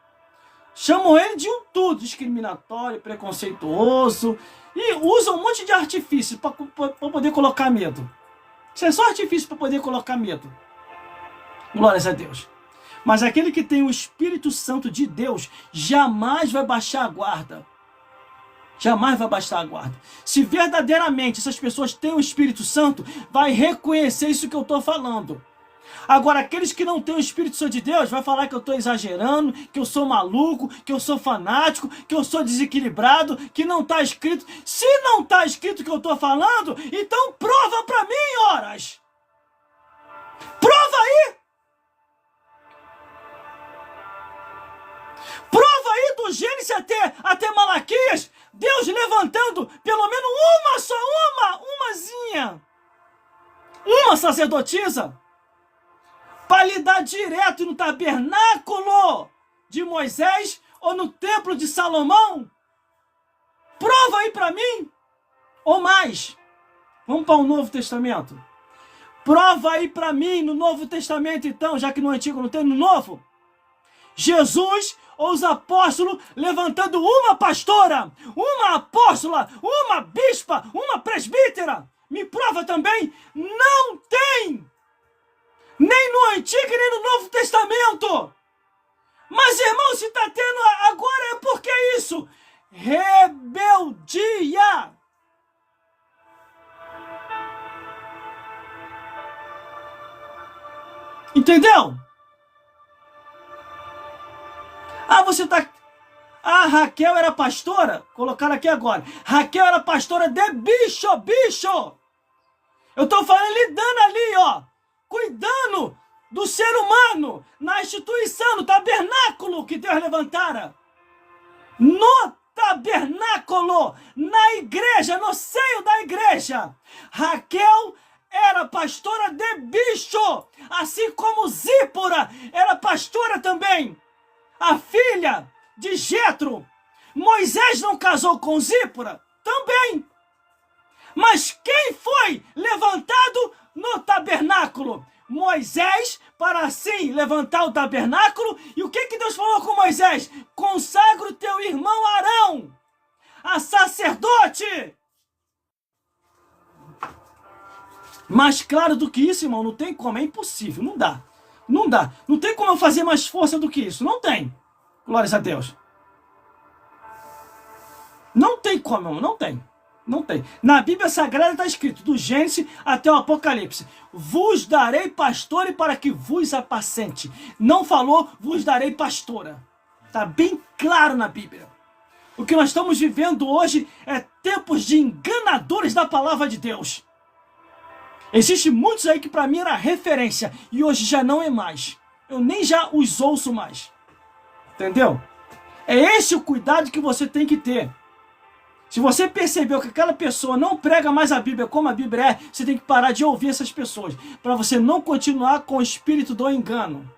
Chamam ele de um tudo, discriminatório, preconceituoso, e usam um monte de artifícios para poder colocar medo. Isso é só artifício para poder colocar medo. Glórias a Deus. Mas aquele que tem o Espírito Santo de Deus jamais vai baixar a guarda. Jamais vai baixar a guarda. Se verdadeiramente essas pessoas têm o Espírito Santo, vai reconhecer isso que eu estou falando. Agora, aqueles que não têm o Espírito Santo de Deus, vai falar que eu estou exagerando, que eu sou maluco, que eu sou fanático, que eu sou desequilibrado, que não está escrito. Se não está escrito o que eu estou falando, então prova para mim, horas. Prova aí. Prova aí do Gênesis até Malaquias, Deus levantando pelo menos uma sacerdotisa, para lidar direto no tabernáculo de Moisés ou no templo de Salomão. Prova aí para mim. Ou mais. Vamos para o Novo Testamento. Prova aí para mim no Novo Testamento, então, já que no Antigo não tem, no Novo. Jesus ou os apóstolos levantando uma pastora, uma apóstola, uma bispa, uma presbítera. Me prova também. Não tem. Nem no Antigo, nem no Novo Testamento. Mas, irmão, se está tendo agora é porque é isso. Rebeldia. Entendeu? Ah, você tá... Ah, Raquel era pastora? Colocaram aqui agora. Raquel era pastora de bicho. Eu tô falando lidando ali, ó. cuidando do ser humano, na instituição, no tabernáculo que Deus levantara. No tabernáculo, na igreja, no seio da igreja. Raquel era pastora de bicho, assim como Zípora era pastora também, a filha de Jetro. Moisés não casou com Zípora? Também. Mas quem foi levantado no tabernáculo? Moisés, para assim levantar o tabernáculo. E o que Deus falou com Moisés? Consagra o teu irmão Arão a sacerdote. Mais claro do que isso, irmão, não tem como, é impossível, não dá. Não dá, não tem como eu fazer mais força do que isso, não tem. Glórias a Deus. Não tem como, irmão, não tem. Não tem. Na Bíblia Sagrada está escrito, do Gênesis até o Apocalipse, vos darei pastore para que vos apacente. Não falou, vos darei pastora. Está bem claro na Bíblia. O que nós estamos vivendo hoje é tempos de enganadores da palavra de Deus. Existem muitos aí que para mim era referência e hoje já não é mais. Eu nem já os ouço mais. Entendeu? É esse o cuidado que você tem que ter. Se você percebeu que aquela pessoa não prega mais a Bíblia como a Bíblia é, você tem que parar de ouvir essas pessoas, para você não continuar com o espírito do engano.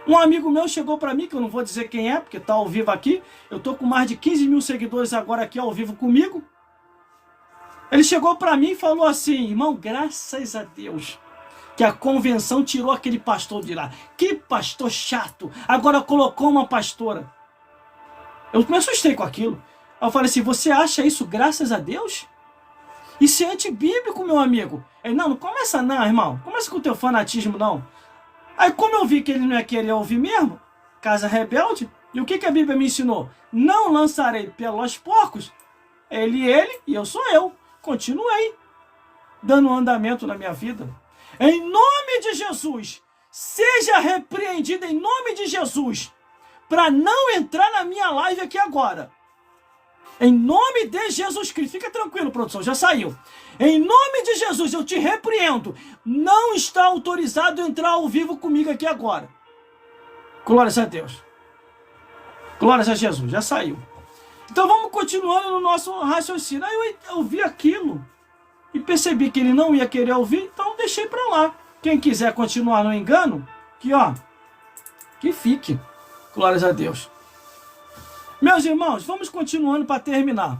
Um amigo meu chegou para mim, que eu não vou dizer quem é, porque está ao vivo aqui, eu estou com mais de 15 mil seguidores agora aqui ao vivo comigo. Ele chegou para mim e falou assim, irmão, graças a Deus que a convenção tirou aquele pastor de lá. Que pastor chato, agora colocou uma pastora. Eu me assustei com aquilo. Eu falei assim, você acha isso graças a Deus? Isso é antibíblico, meu amigo. Ele, não começa não, irmão. Começa com o teu fanatismo, não. Aí como eu vi que ele não ia querer ouvir mesmo, casa rebelde, e o que a Bíblia me ensinou? Não lançarei pelos porcos. Ele e eu sou eu. Continuei dando andamento na minha vida. Em nome de Jesus, seja repreendido em nome de Jesus, para não entrar na minha live aqui agora. Em nome de Jesus Cristo. Fica tranquilo, produção, já saiu. Em nome de Jesus, eu te repreendo. Não está autorizado a entrar ao vivo comigo aqui agora. Glórias a Deus. Glórias a Jesus, já saiu. Então vamos continuando no nosso raciocínio. Aí eu vi aquilo e percebi que ele não ia querer ouvir, então deixei para lá. Quem quiser continuar no engano, que ó, que fique. Glórias a Deus. Meus irmãos, vamos continuando para terminar.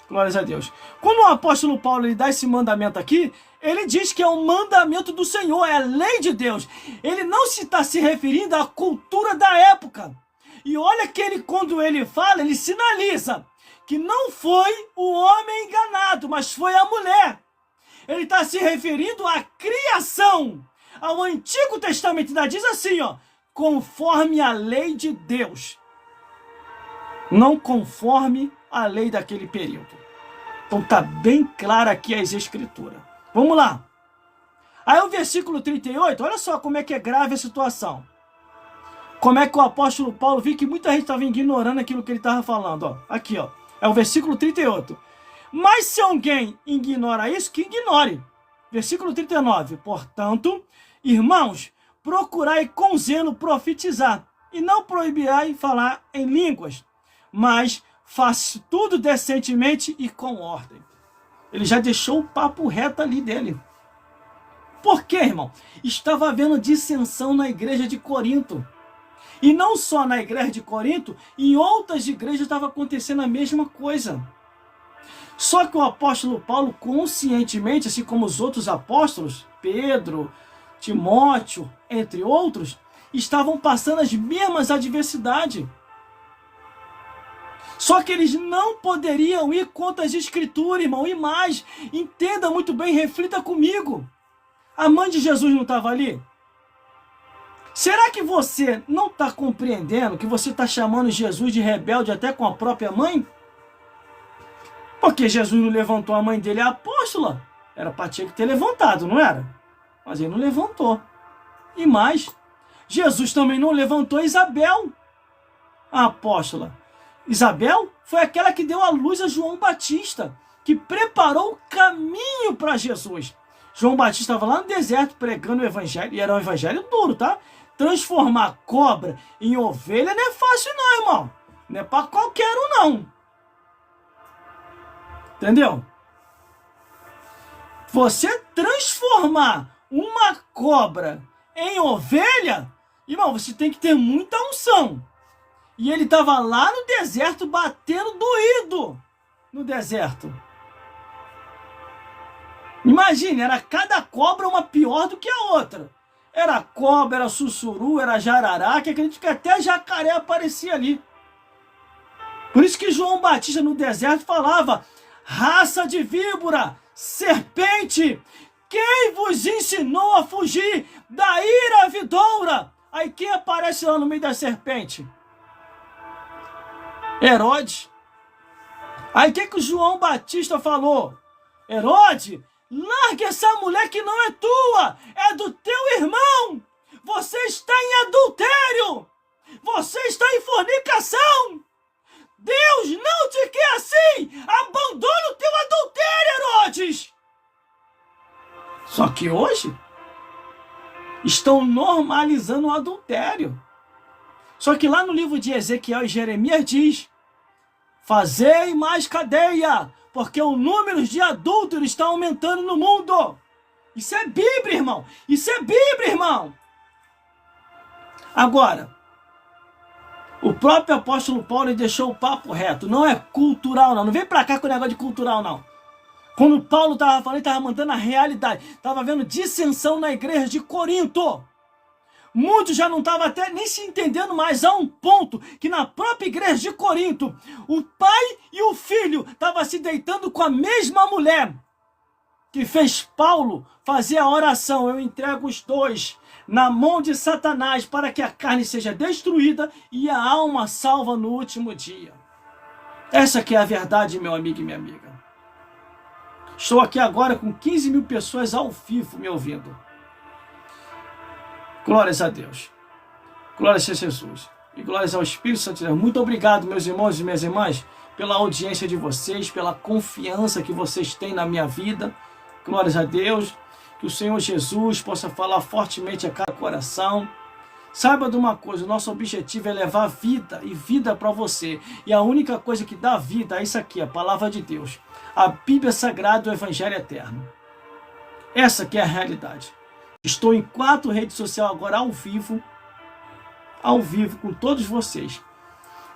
Glórias a Deus. Quando o apóstolo Paulo ele dá esse mandamento aqui, ele diz que é um mandamento do Senhor, é a lei de Deus. Ele não está se referindo à cultura da época. E olha que ele, quando ele fala, ele sinaliza que não foi o homem enganado, mas foi a mulher. Ele está se referindo à criação. Ao Antigo Testamento ainda diz assim, ó, conforme a lei de Deus. Não conforme a lei daquele período. Então está bem clara aqui as escrituras. Vamos lá. Aí o versículo 38, olha só como é que é grave a situação. Como é que o apóstolo Paulo viu que muita gente estava ignorando aquilo que ele estava falando. Ó. Aqui, ó, é o versículo 38. Mas se alguém ignora isso, que ignore. Versículo 39. Portanto, irmãos, procurai com zelo profetizar, e não proibirai falar em línguas, mas faz tudo decentemente e com ordem. Ele já deixou o papo reto ali dele. Por quê, irmão? Estava havendo dissensão na igreja de Corinto. E não só na igreja de Corinto, em outras igrejas estava acontecendo a mesma coisa. Só que o apóstolo Paulo, conscientemente, assim como os outros apóstolos, Pedro, Timóteo, entre outros, estavam passando as mesmas adversidades. Só que eles não poderiam ir contra as escrituras, irmão. E mais, entenda muito bem, reflita comigo. A mãe de Jesus não estava ali? Será que você não está compreendendo que você está chamando Jesus de rebelde até com a própria mãe? Porque Jesus não levantou a mãe dele, a apóstola. Era para ter levantado, não era? Mas ele não levantou. E mais, Jesus também não levantou Isabel, a apóstola. Isabel foi aquela que deu a luz a João Batista, que preparou o caminho para Jesus. João Batista estava lá no deserto pregando o evangelho, e era um evangelho duro, tá? Transformar cobra em ovelha não é fácil não, irmão. Não é para qualquer um, não. Entendeu? Você transformar uma cobra em ovelha, irmão, você tem que ter muita unção. E ele estava lá no deserto batendo doído no deserto. Imagine, era cada cobra uma pior do que a outra. Era cobra, era sussuru, era jarará, que acredito que até jacaré aparecia ali. Por isso que João Batista no deserto falava: raça de víbora, serpente, quem vos ensinou a fugir da ira vidoura? Aí quem aparece lá no meio da serpente? Herodes. Aí o que o João Batista falou? Herodes, larga essa mulher que não é tua, é do teu irmão. Você está em adultério. Você está em fornicação. Deus não te quer assim. Abandona o teu adultério, Herodes. Só que hoje estão normalizando o adultério. Só que lá no livro de Ezequiel e Jeremias diz: fazei mais cadeia, porque o número de adúlteros está aumentando no mundo. Isso é Bíblia, irmão. Isso é Bíblia, irmão. Agora, o próprio apóstolo Paulo deixou o papo reto. Não é cultural, não. Não vem pra cá com o negócio de cultural, não. Quando Paulo estava falando, ele estava mandando a realidade. Estava havendo dissensão na igreja de Corinto. Muitos já não estavam até nem se entendendo mais, a um ponto que na própria igreja de Corinto, o pai e o filho estavam se deitando com a mesma mulher, que fez Paulo fazer a oração: eu entrego os dois na mão de Satanás para que a carne seja destruída e a alma salva no último dia. Essa que é a verdade, meu amigo e minha amiga. Estou aqui agora com 15 mil pessoas ao vivo me ouvindo. Glórias a Deus. Glórias a Jesus. E glórias ao Espírito Santo de Deus. Muito obrigado, meus irmãos e minhas irmãs, pela audiência de vocês, pela confiança que vocês têm na minha vida. Glórias a Deus. Que o Senhor Jesus possa falar fortemente a cada coração. Saiba de uma coisa: o nosso objetivo é levar vida e vida para você. E a única coisa que dá vida é isso aqui, a palavra de Deus. A Bíblia Sagrada, o Evangelho Eterno. Essa que é a realidade. Estou em 4 redes sociais agora ao vivo com todos vocês.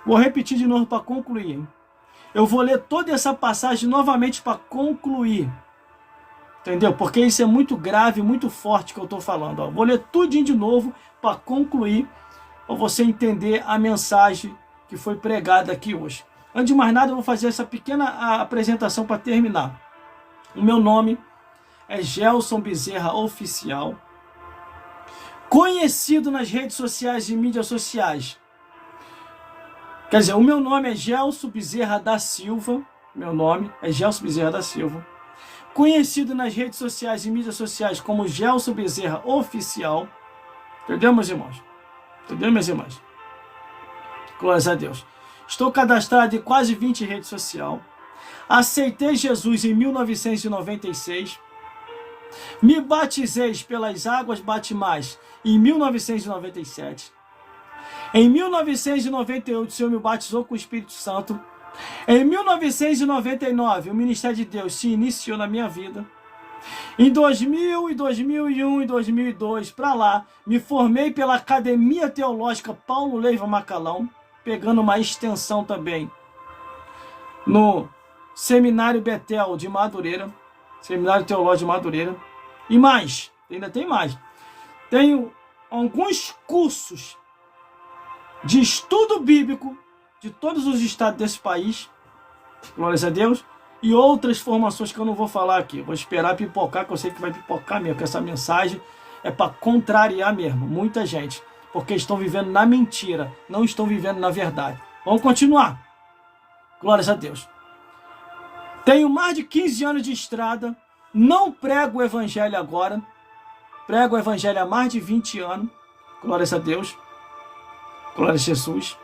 Vou repetir de novo para concluir. Eu vou ler toda essa passagem novamente para concluir. Entendeu? Porque isso é muito grave, muito forte que eu estou falando. Ó. Vou ler tudinho de novo para concluir, para você entender a mensagem que foi pregada aqui hoje. Antes de mais nada, eu vou fazer essa pequena apresentação para terminar. O meu nome é Gelson Bezerra Oficial, conhecido nas redes sociais e mídias sociais. Quer dizer, o meu nome é Gelson Bezerra da Silva, meu nome é Gelson Bezerra da Silva, conhecido nas redes sociais e mídias sociais como Gelson Bezerra Oficial. Entendeu, meus irmãos? Entendeu, minhas irmãs? Glórias a Deus. Estou cadastrado em quase 20 redes sociais. Aceitei Jesus em 1996. Me batizei pelas águas batismais em 1997. Em 1998, o Senhor me batizou com o Espírito Santo. Em 1999, o Ministério de Deus se iniciou na minha vida. Em 2000, 2001 e 2002, para lá, me formei pela Academia Teológica Paulo Leiva Macalão, pegando uma extensão também no Seminário Betel de Madureira, Seminário Teológico de Madureira. E mais, ainda tem mais. Tenho alguns cursos de estudo bíblico de todos os estados desse país, glórias a Deus, e outras formações que eu não vou falar aqui. Vou esperar pipocar, que eu sei que vai pipocar mesmo, que essa mensagem é para contrariar mesmo muita gente, porque estão vivendo na mentira, não estão vivendo na verdade. Vamos continuar. Glórias a Deus. Tenho mais de 15 anos de estrada, não prego o evangelho agora, prego o evangelho há mais de 20 anos, glórias a Deus, glórias a Jesus.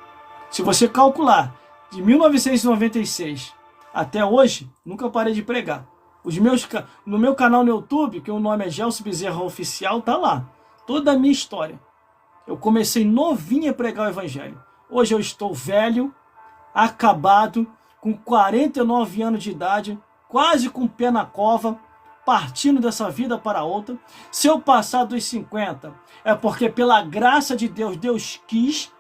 Se você calcular, de 1996 até hoje, nunca parei de pregar. No meu canal no YouTube, que o nome é Gelson Bezerra Oficial, tá lá. Toda a minha história. Eu comecei novinho a pregar o evangelho. Hoje eu estou velho, acabado, com 49 anos de idade, quase com o pé na cova, partindo dessa vida para outra. Se eu passar dos 50, é porque pela graça de Deus, Deus quis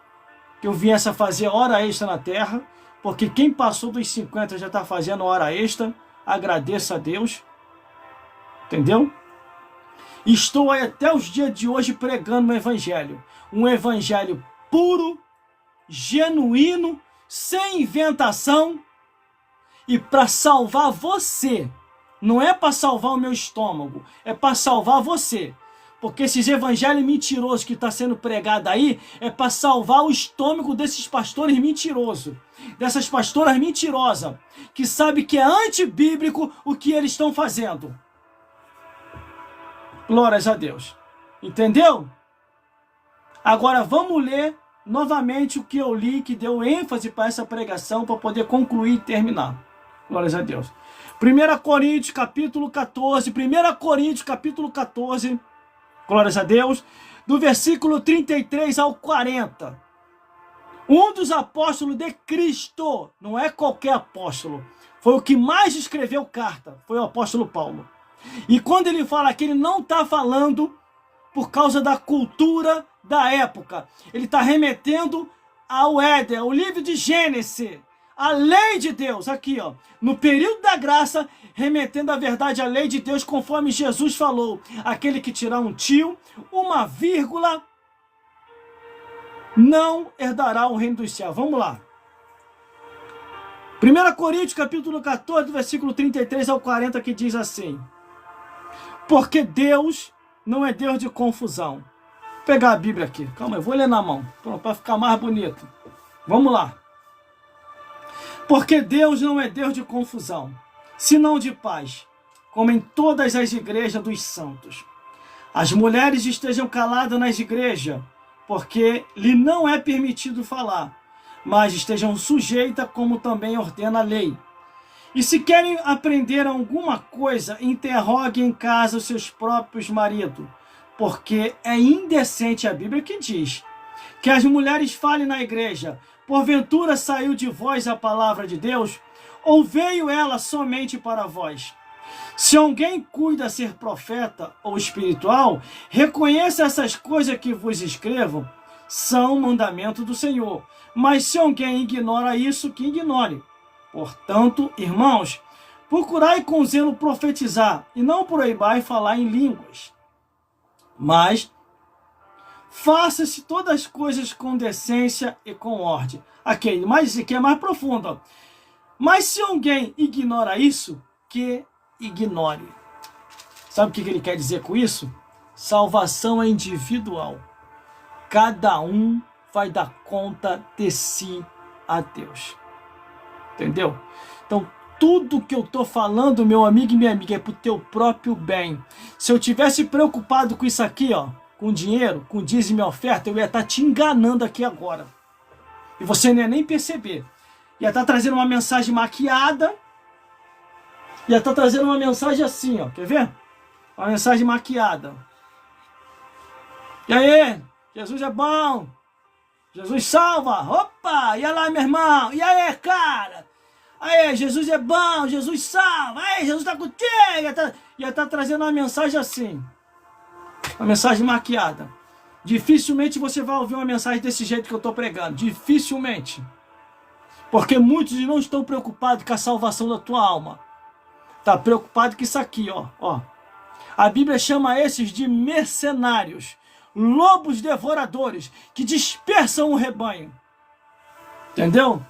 que eu viesse a fazer hora extra na terra, porque quem passou dos 50 já está fazendo hora extra, agradeça a Deus, entendeu? Estou aí até os dias de hoje pregando um evangelho puro, genuíno, sem inventação, e para salvar você. Não é para salvar o meu estômago, é para salvar você. Porque esses evangelhos mentirosos que está sendo pregado aí é para salvar o estômago desses pastores mentirosos, dessas pastoras mentirosas, que sabem que é antibíblico o que eles estão fazendo. Glórias a Deus. Entendeu? Agora vamos ler novamente o que eu li, que deu ênfase para essa pregação, para poder concluir e terminar. Glórias a Deus. 1 Coríntios capítulo 14, 1 Coríntios capítulo 14, glórias a Deus, do versículo 33 ao 40. Um dos apóstolos de Cristo, não é qualquer apóstolo, foi o que mais escreveu carta, foi o apóstolo Paulo. E quando ele fala que ele não está falando por causa da cultura da época, ele está remetendo ao Éden, ao livro de Gênesis, a lei de Deus, aqui ó, no período da graça, remetendo a verdade à lei de Deus, conforme Jesus falou, aquele que tirar um tio, uma vírgula, não herdará o reino dos céus. Vamos lá. 1 Coríntios capítulo 14, versículo 33 ao 40, que diz assim: porque Deus não é Deus de confusão. Vou pegar a Bíblia aqui, calma, eu vou ler na mão, para ficar mais bonito. Vamos lá. Porque Deus não é Deus de confusão, senão de paz, como em todas as igrejas dos santos. As mulheres estejam caladas nas igrejas, porque lhe não é permitido falar, mas estejam sujeitas, como também ordena a lei. E se querem aprender alguma coisa, interroguem em casa os seus próprios maridos, porque é indecente, a Bíblia que diz, que as mulheres falem na igreja. Porventura saiu de vós a palavra de Deus, ou veio ela somente para vós? Se alguém cuida ser profeta ou espiritual, reconheça essas coisas que vos escrevo, são mandamento do Senhor. Mas se alguém ignora isso, que ignore. Portanto, irmãos, procurai com zelo profetizar, e não proibai falar em línguas. Mas faça-se todas as coisas com decência e com ordem. Aqui, mas isso aqui é mais profundo. Ó. Mas se alguém ignora isso, que ignore. Sabe o que ele quer dizer com isso? Salvação é individual. Cada um vai dar conta de si a Deus. Entendeu? Então, tudo que eu estou falando, meu amigo e minha amiga, é para o teu próprio bem. Se eu tivesse preocupado com isso aqui, ó, com dinheiro, com dízimo e oferta, eu ia estar te enganando aqui agora. E você não ia nem perceber. Ia estar trazendo uma mensagem maquiada. Ia estar trazendo uma mensagem assim, ó. Quer ver? Uma mensagem maquiada. E aí? Jesus é bom. Jesus salva. Opa! E lá, meu irmão? E aí, cara? Aí, Jesus é bom. Jesus salva. Aí, Jesus está contigo. Ia estar trazendo uma mensagem assim. Uma mensagem maquiada. Dificilmente você vai ouvir uma mensagem desse jeito que eu estou pregando. Dificilmente. Porque muitos não estão preocupados com a salvação da tua alma. Está preocupado com isso aqui, ó. A Bíblia chama esses de mercenários. Lobos devoradores que dispersam o rebanho. Entendeu?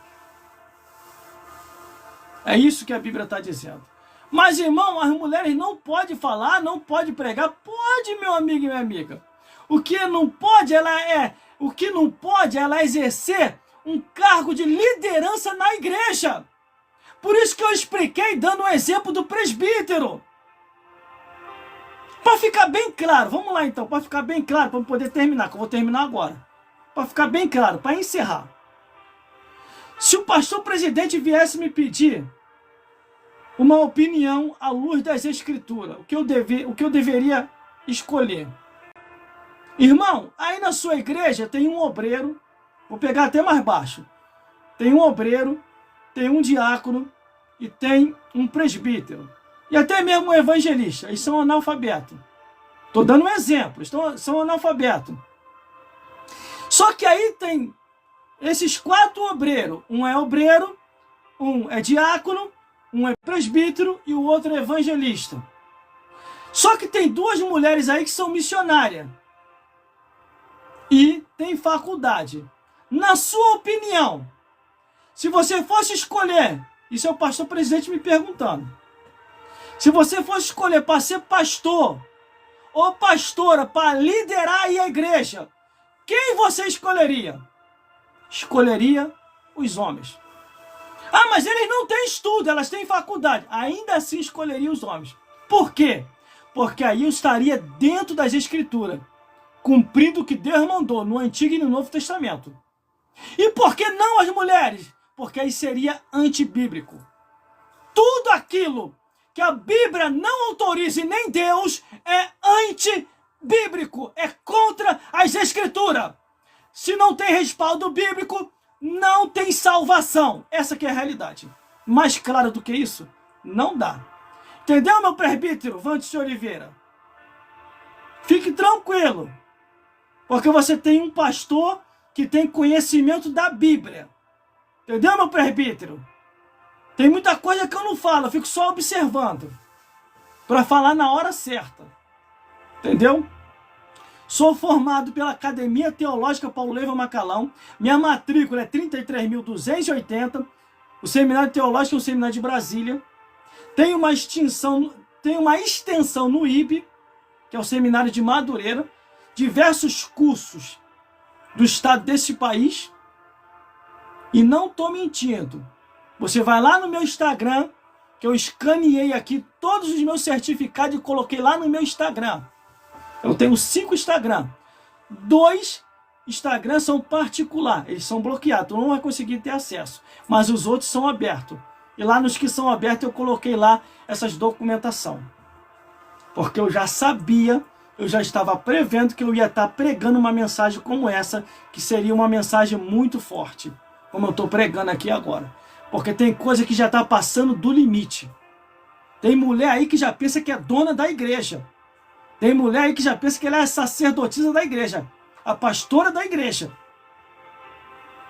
É isso que a Bíblia está dizendo. Mas, irmão, as mulheres não podem falar, não podem pregar. Pode, meu amigo e minha amiga. O que não pode, ela é exercer um cargo de liderança na igreja. Por isso que eu expliquei dando um exemplo do presbítero. Para ficar bem claro, vamos lá então, para ficar bem claro, para poder terminar, que eu vou terminar agora. Para ficar bem claro, para encerrar. Se o pastor presidente viesse me pedir uma opinião à luz das Escrituras. O que eu deveria escolher. Irmão, aí na sua igreja tem um obreiro, vou pegar até mais baixo. Tem um obreiro, tem um diácono e tem um presbítero. E até mesmo um evangelista. Eles são analfabetos. Estou dando um exemplo. São analfabetos. Só que aí tem esses 4 obreiros. Um é obreiro, um é diácono, um é presbítero e o outro é evangelista. Só que tem 2 mulheres aí que são missionárias. E tem faculdade. Na sua opinião, se você fosse escolher, isso é o pastor presidente me perguntando, se você fosse escolher para ser pastor ou pastora para liderar aí a igreja, quem você escolheria? Escolheria os homens. Ah, mas eles não têm estudo, elas têm faculdade. Ainda assim escolheria os homens. Por quê? Porque aí eu estaria dentro das Escrituras, cumprindo o que Deus mandou no Antigo e no Novo Testamento. E por que não as mulheres? Porque aí seria antibíblico. Tudo aquilo que a Bíblia não autoriza e nem Deus é antibíblico, é contra as Escrituras. Se não tem respaldo bíblico, não tem salvação. Essa que é a realidade. Mais claro do que isso, não dá. Entendeu, meu presbítero Vantes Oliveira? Fique tranquilo, porque você tem um pastor que tem conhecimento da Bíblia. Entendeu, meu presbítero? Tem muita coisa que eu não falo, eu fico só observando, para falar na hora certa. Entendeu? Sou formado pela Academia Teológica Paulo Leyva Macalão. Minha matrícula é 33.280. O Seminário Teológico é um seminário de Brasília. Tem uma extensão no IB, que é o Seminário de Madureira. Diversos cursos do estado desse país. E não estou mentindo. Você vai lá no meu Instagram, que eu escaneei aqui todos os meus certificados e coloquei lá no meu Instagram. Eu tenho 5 Instagram. 2 Instagram são particular, eles são bloqueados, tu não vai conseguir ter acesso. Mas os outros são abertos. E lá nos que são abertos eu coloquei lá essas documentação. Porque eu já sabia, eu já estava prevendo que eu ia estar pregando uma mensagem como essa, que seria uma mensagem muito forte, como eu estou pregando aqui agora. Porque tem coisa que já está passando do limite. Tem mulher aí que já pensa que é dona da igreja. Tem mulher aí que já pensa que ela é a sacerdotisa da igreja, a pastora da igreja.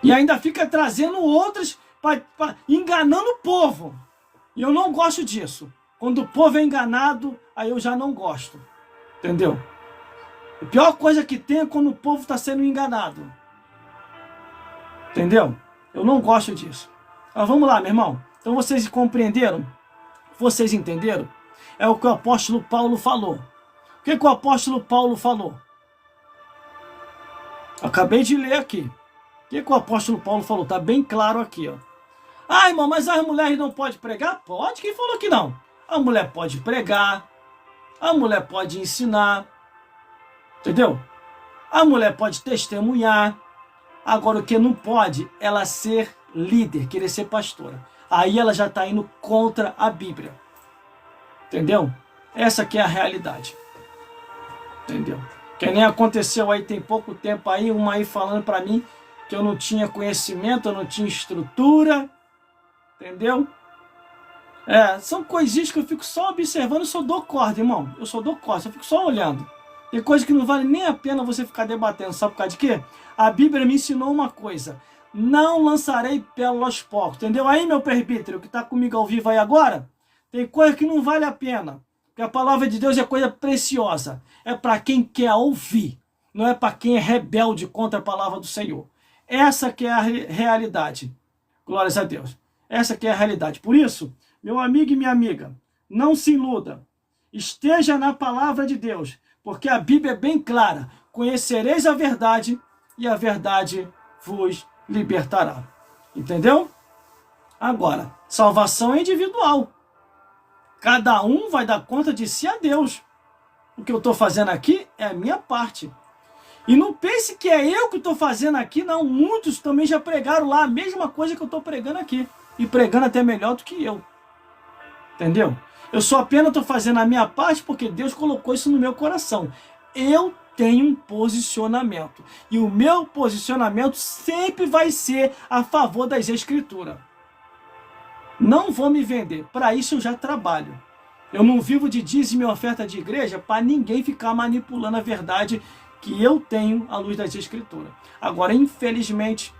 E ainda fica trazendo outras, enganando o povo. E eu não gosto disso. Quando o povo é enganado, aí eu já não gosto. Entendeu? A pior coisa que tem é quando o povo está sendo enganado. Entendeu? Eu não gosto disso. Mas vamos lá, meu irmão. Então vocês compreenderam? Vocês entenderam? É o que o apóstolo Paulo falou. O que o apóstolo Paulo falou? Acabei de ler aqui. O que o apóstolo Paulo falou? Está bem claro aqui, ó. Ah, irmão, mas as mulheres não podem pregar? Pode. Quem falou que não? A mulher pode pregar. A mulher pode ensinar. Entendeu? A mulher pode testemunhar. Agora, o que não pode, ela ser líder, querer ser pastora. Aí ela já está indo contra a Bíblia. Entendeu? Essa que é a realidade. Entendeu? Que nem aconteceu aí tem pouco tempo aí, uma aí falando para mim que eu não tinha conhecimento, eu não tinha estrutura. Entendeu? São coisinhas que eu fico só observando, eu só dou corda, irmão. Eu só dou corda, eu fico só olhando. Tem coisa que não vale nem a pena você ficar debatendo, sabe por causa de quê? A Bíblia me ensinou uma coisa: não lançarei pérola aos porcos, entendeu? Aí, meu presbítero, que está comigo ao vivo aí agora, tem coisa que não vale a pena. Porque a palavra de Deus é coisa preciosa. É para quem quer ouvir, não é para quem é rebelde contra a palavra do Senhor. Essa que é a realidade. Glórias a Deus. Essa que é a realidade. Por isso, meu amigo e minha amiga, não se iluda. Esteja na palavra de Deus, porque a Bíblia é bem clara. Conhecereis a verdade e a verdade vos libertará. Entendeu? Agora, salvação é individual. Cada um vai dar conta de si a Deus. O que eu estou fazendo aqui é a minha parte. E não pense que é eu que estou fazendo aqui, não. Muitos também já pregaram lá a mesma coisa que eu estou pregando aqui. E pregando até melhor do que eu. Entendeu? Eu só apenas estou fazendo a minha parte porque Deus colocou isso no meu coração. Eu tenho um posicionamento. E o meu posicionamento sempre vai ser a favor das Escrituras. Não vou me vender. Para isso eu já trabalho. Eu não vivo de dízimo e oferta de igreja para ninguém ficar manipulando a verdade que eu tenho à luz das Escrituras. Agora, infelizmente,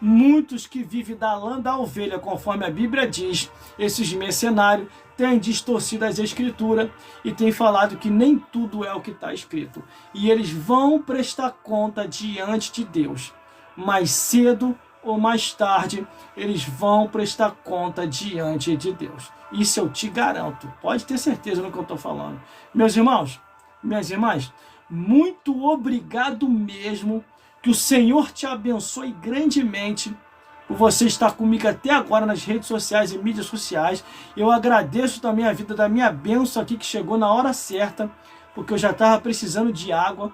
muitos que vivem da lã da ovelha, conforme a Bíblia diz, esses mercenários têm distorcido as Escrituras e têm falado que nem tudo é o que está escrito. E eles vão prestar conta diante de Deus. Mais cedo ou mais tarde, eles vão prestar conta diante de Deus. Isso eu te garanto. Pode ter certeza no que eu estou falando. Meus irmãos, minhas irmãs, muito obrigado mesmo. Que o Senhor te abençoe grandemente por você estar comigo até agora nas redes sociais e mídias sociais. Eu agradeço também a vida da minha bênção aqui que chegou na hora certa, porque eu já estava precisando de água,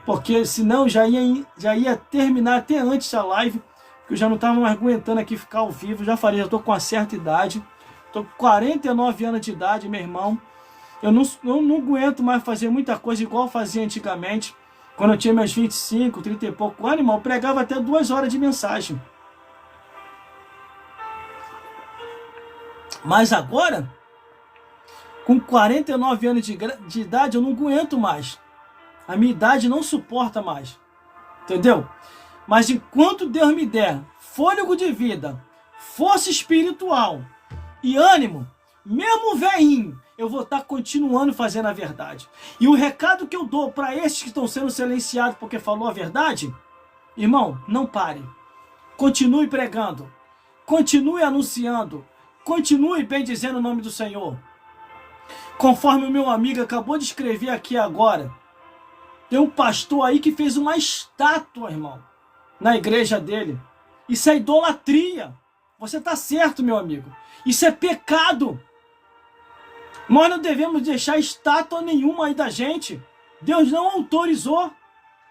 porque senão já ia terminar até antes a live, porque eu já não estava mais aguentando aqui ficar ao vivo. Já estou com uma certa idade, estou com 49 anos de idade, meu irmão. Eu não aguento mais fazer muita coisa igual eu fazia antigamente. Quando eu tinha meus 25, 30 e pouco anos, irmão, eu pregava até 2 horas de mensagem. Mas agora, com 49 anos de idade, eu não aguento mais. A minha idade não suporta mais. Entendeu? Mas enquanto Deus me der fôlego de vida, força espiritual e ânimo, mesmo velhinho, eu vou estar continuando fazendo a verdade. E o recado que eu dou para esses que estão sendo silenciados porque falou a verdade, irmão, não pare. Continue pregando. Continue anunciando. Continue bendizendo o nome do Senhor. Conforme o meu amigo acabou de escrever aqui agora, tem um pastor aí que fez uma estátua, irmão, na igreja dele. Isso é idolatria. Você está certo, meu amigo. Isso é pecado. Nós não devemos deixar estátua nenhuma aí da gente. Deus não autorizou.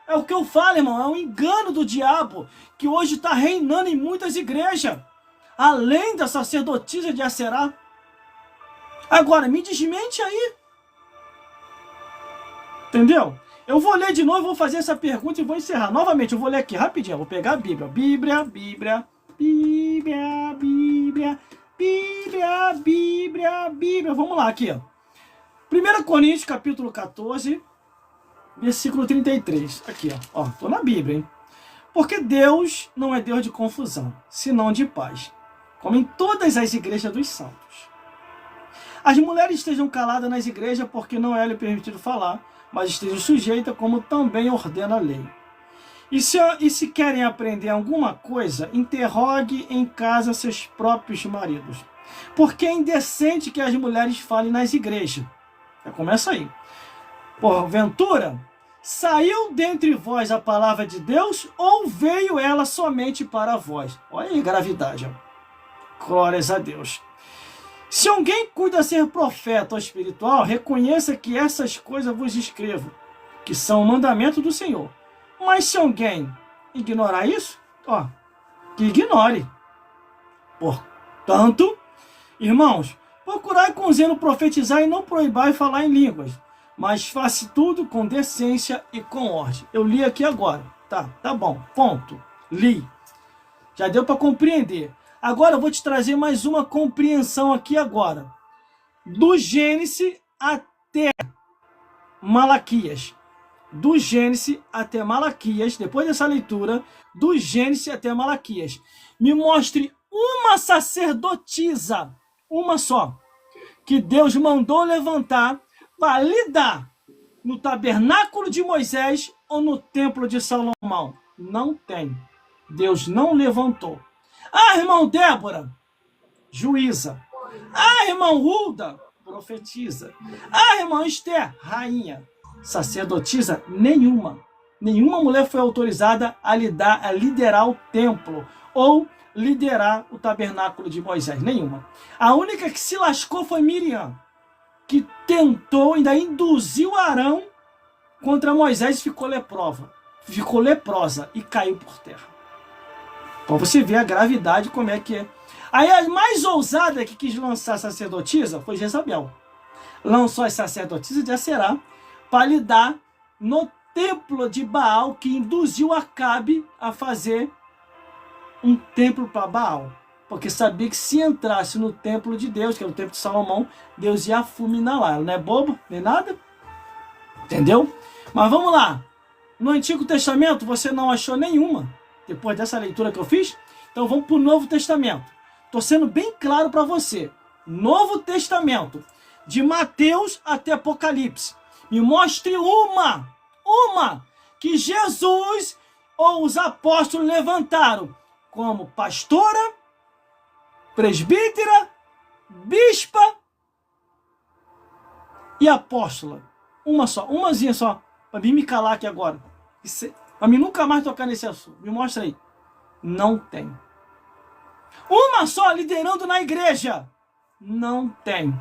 É o que eu falo, irmão. É um engano do diabo que hoje está reinando em muitas igrejas. Além da sacerdotisa de Aserá. Agora, me desmente aí. Entendeu? Eu vou ler de novo, vou fazer essa pergunta e vou encerrar. Novamente, eu vou ler aqui rapidinho. Eu vou pegar a Bíblia. Bíblia, Bíblia, Bíblia, Bíblia. Bíblia, Bíblia, Bíblia. Vamos lá aqui, ó. 1 Coríntios, capítulo 14, versículo 33. Aqui, ó. Tô na Bíblia, hein? Porque Deus não é Deus de confusão, senão de paz, como em todas as igrejas dos santos. As mulheres estejam caladas nas igrejas porque não é lhe permitido falar, mas estejam sujeitas como também ordena a lei. E se querem aprender alguma coisa, interrogue em casa seus próprios maridos. Porque é indecente que as mulheres falem nas igrejas. Já começa aí. Porventura, saiu dentre vós a palavra de Deus ou veio ela somente para vós? Olha aí, gravidade. Ó. Glórias a Deus. Se alguém cuida ser profeta ou espiritual, reconheça que essas coisas vos escrevo, que são o mandamento do Senhor. Mas se alguém ignorar isso, ó, que ignore. Portanto, irmãos, procurai com zelo profetizar e não proibai falar em línguas, mas faça tudo com decência e com ordem. Eu li aqui agora, tá bom, ponto, li. Já deu para compreender. Agora eu vou te trazer mais uma compreensão aqui agora. Do Gênesis até Malaquias. Do Gênesis até Malaquias, depois dessa leitura, do Gênesis até Malaquias, me mostre uma sacerdotisa, uma só, que Deus mandou levantar para lidar no tabernáculo de Moisés ou no templo de Salomão. Não tem. Deus não levantou. Ah, irmão Débora, juíza. Ah, irmão Hulda, profetiza. Ah, irmão Esther, rainha. Sacerdotisa nenhuma. Nenhuma mulher foi autorizada a liderar o templo ou liderar o tabernáculo de Moisés. Nenhuma. A única que se lascou foi Miriam, que tentou, ainda induziu Arão contra Moisés e ficou leprosa e caiu por terra. Para você ver a gravidade como é que é. Aí a mais ousada que quis lançar sacerdotisa foi Jezabel. Lançou as sacerdotisas de Aserá para lidar no templo de Baal, que induziu Acabe a fazer um templo para Baal. Porque sabia que se entrasse no templo de Deus, que era o templo de Salomão, Deus ia fulminar lá. Ela não é bobo, nem nada. Entendeu? Mas vamos lá. No Antigo Testamento você não achou nenhuma, depois dessa leitura que eu fiz. Então vamos para o Novo Testamento. Estou sendo bem claro para você. Novo Testamento, de Mateus até Apocalipse. Me mostre uma que Jesus ou os apóstolos levantaram como pastora, presbítera, bispa e apóstola. Uma só, umazinha só, para mim me calar aqui agora. Para mim nunca mais tocar nesse assunto. Me mostra aí. Não tem. Uma só liderando na igreja. Não tem.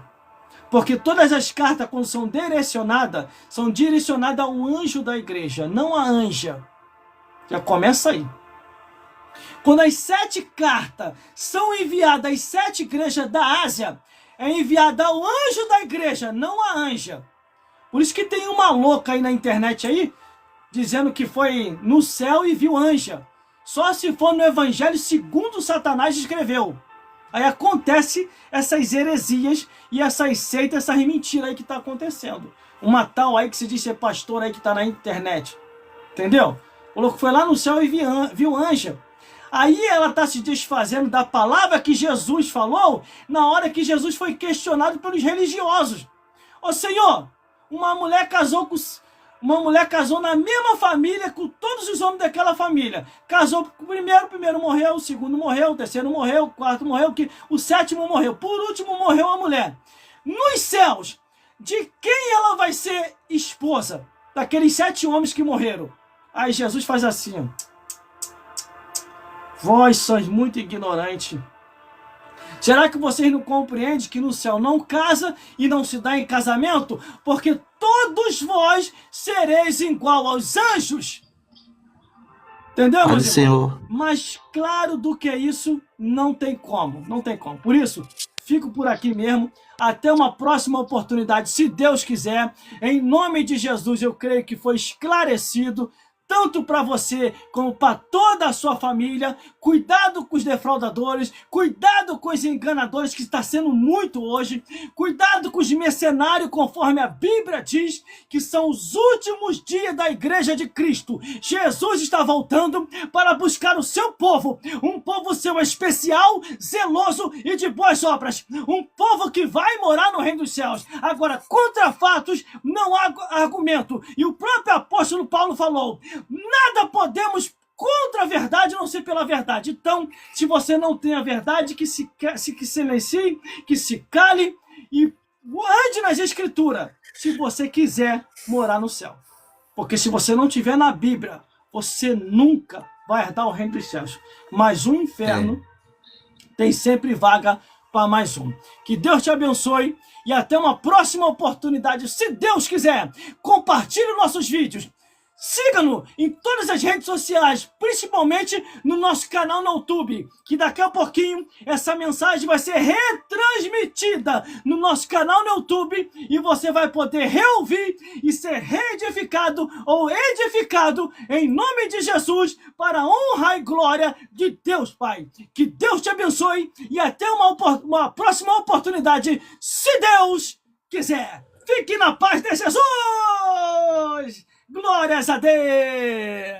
Porque todas as cartas, quando são direcionadas ao anjo da igreja, não à anja. Já começa aí. Quando as 7 cartas são enviadas às 7 igrejas da Ásia, é enviada ao anjo da igreja, não à anja. Por isso que tem uma louca aí na internet aí, dizendo que foi no céu e viu anja. Só se for no evangelho segundo Satanás escreveu. Aí acontece essas heresias e essas seitas, essas mentiras aí que tá acontecendo. Uma tal aí que se diz ser pastor aí que tá na internet. Entendeu? O louco foi lá no céu e viu anja. Aí ela está se desfazendo da palavra que Jesus falou na hora que Jesus foi questionado pelos religiosos. Ô Senhor, uma mulher casou na mesma família com todos os homens daquela família. Casou com o primeiro morreu, o segundo morreu, o terceiro morreu, o quarto morreu, o sétimo morreu. Por último morreu a mulher. Nos céus, de quem ela vai ser esposa? Daqueles 7 homens que morreram. Aí Jesus faz assim, ó. Vós sois muito ignorantes. Será que vocês não compreendem que no céu não casa e não se dá em casamento? Porque todos vós sereis igual aos anjos. Entendeu, meu Senhor? Mais claro do que isso, não tem como. Não tem como. Por isso, fico por aqui mesmo. Até uma próxima oportunidade, se Deus quiser. Em nome de Jesus, eu creio que foi esclarecido, tanto para você como para toda a sua família. Cuidado com os defraudadores, cuidado com os enganadores, que está sendo muito hoje. Cuidado com os mercenários, conforme a Bíblia diz, que são os últimos dias da igreja de Cristo. Jesus está voltando para buscar o seu povo, um povo seu especial, zeloso e de boas obras. Um povo que vai morar no reino dos céus. Agora, contra fatos não há argumento. E o próprio apóstolo Paulo falou: nada podemos contra a verdade, a não ser pela verdade. Então, se você não tem a verdade, que se silencie, que se cale e ande nas escrituras, se você quiser morar no céu. Porque se você não tiver na Bíblia, você nunca vai herdar o reino dos céus. Mas o inferno tem sempre vaga para mais um. Que Deus te abençoe e até uma próxima oportunidade, se Deus quiser. Compartilhe nossos vídeos. Siga-nos em todas as redes sociais, principalmente no nosso canal no YouTube, que daqui a pouquinho essa mensagem vai ser retransmitida no nosso canal no YouTube e você vai poder reouvir e ser reedificado ou edificado em nome de Jesus, para a honra e glória de Deus Pai. Que Deus te abençoe e até uma próxima oportunidade, se Deus quiser. Fique na paz de Jesus! Glórias a Deus!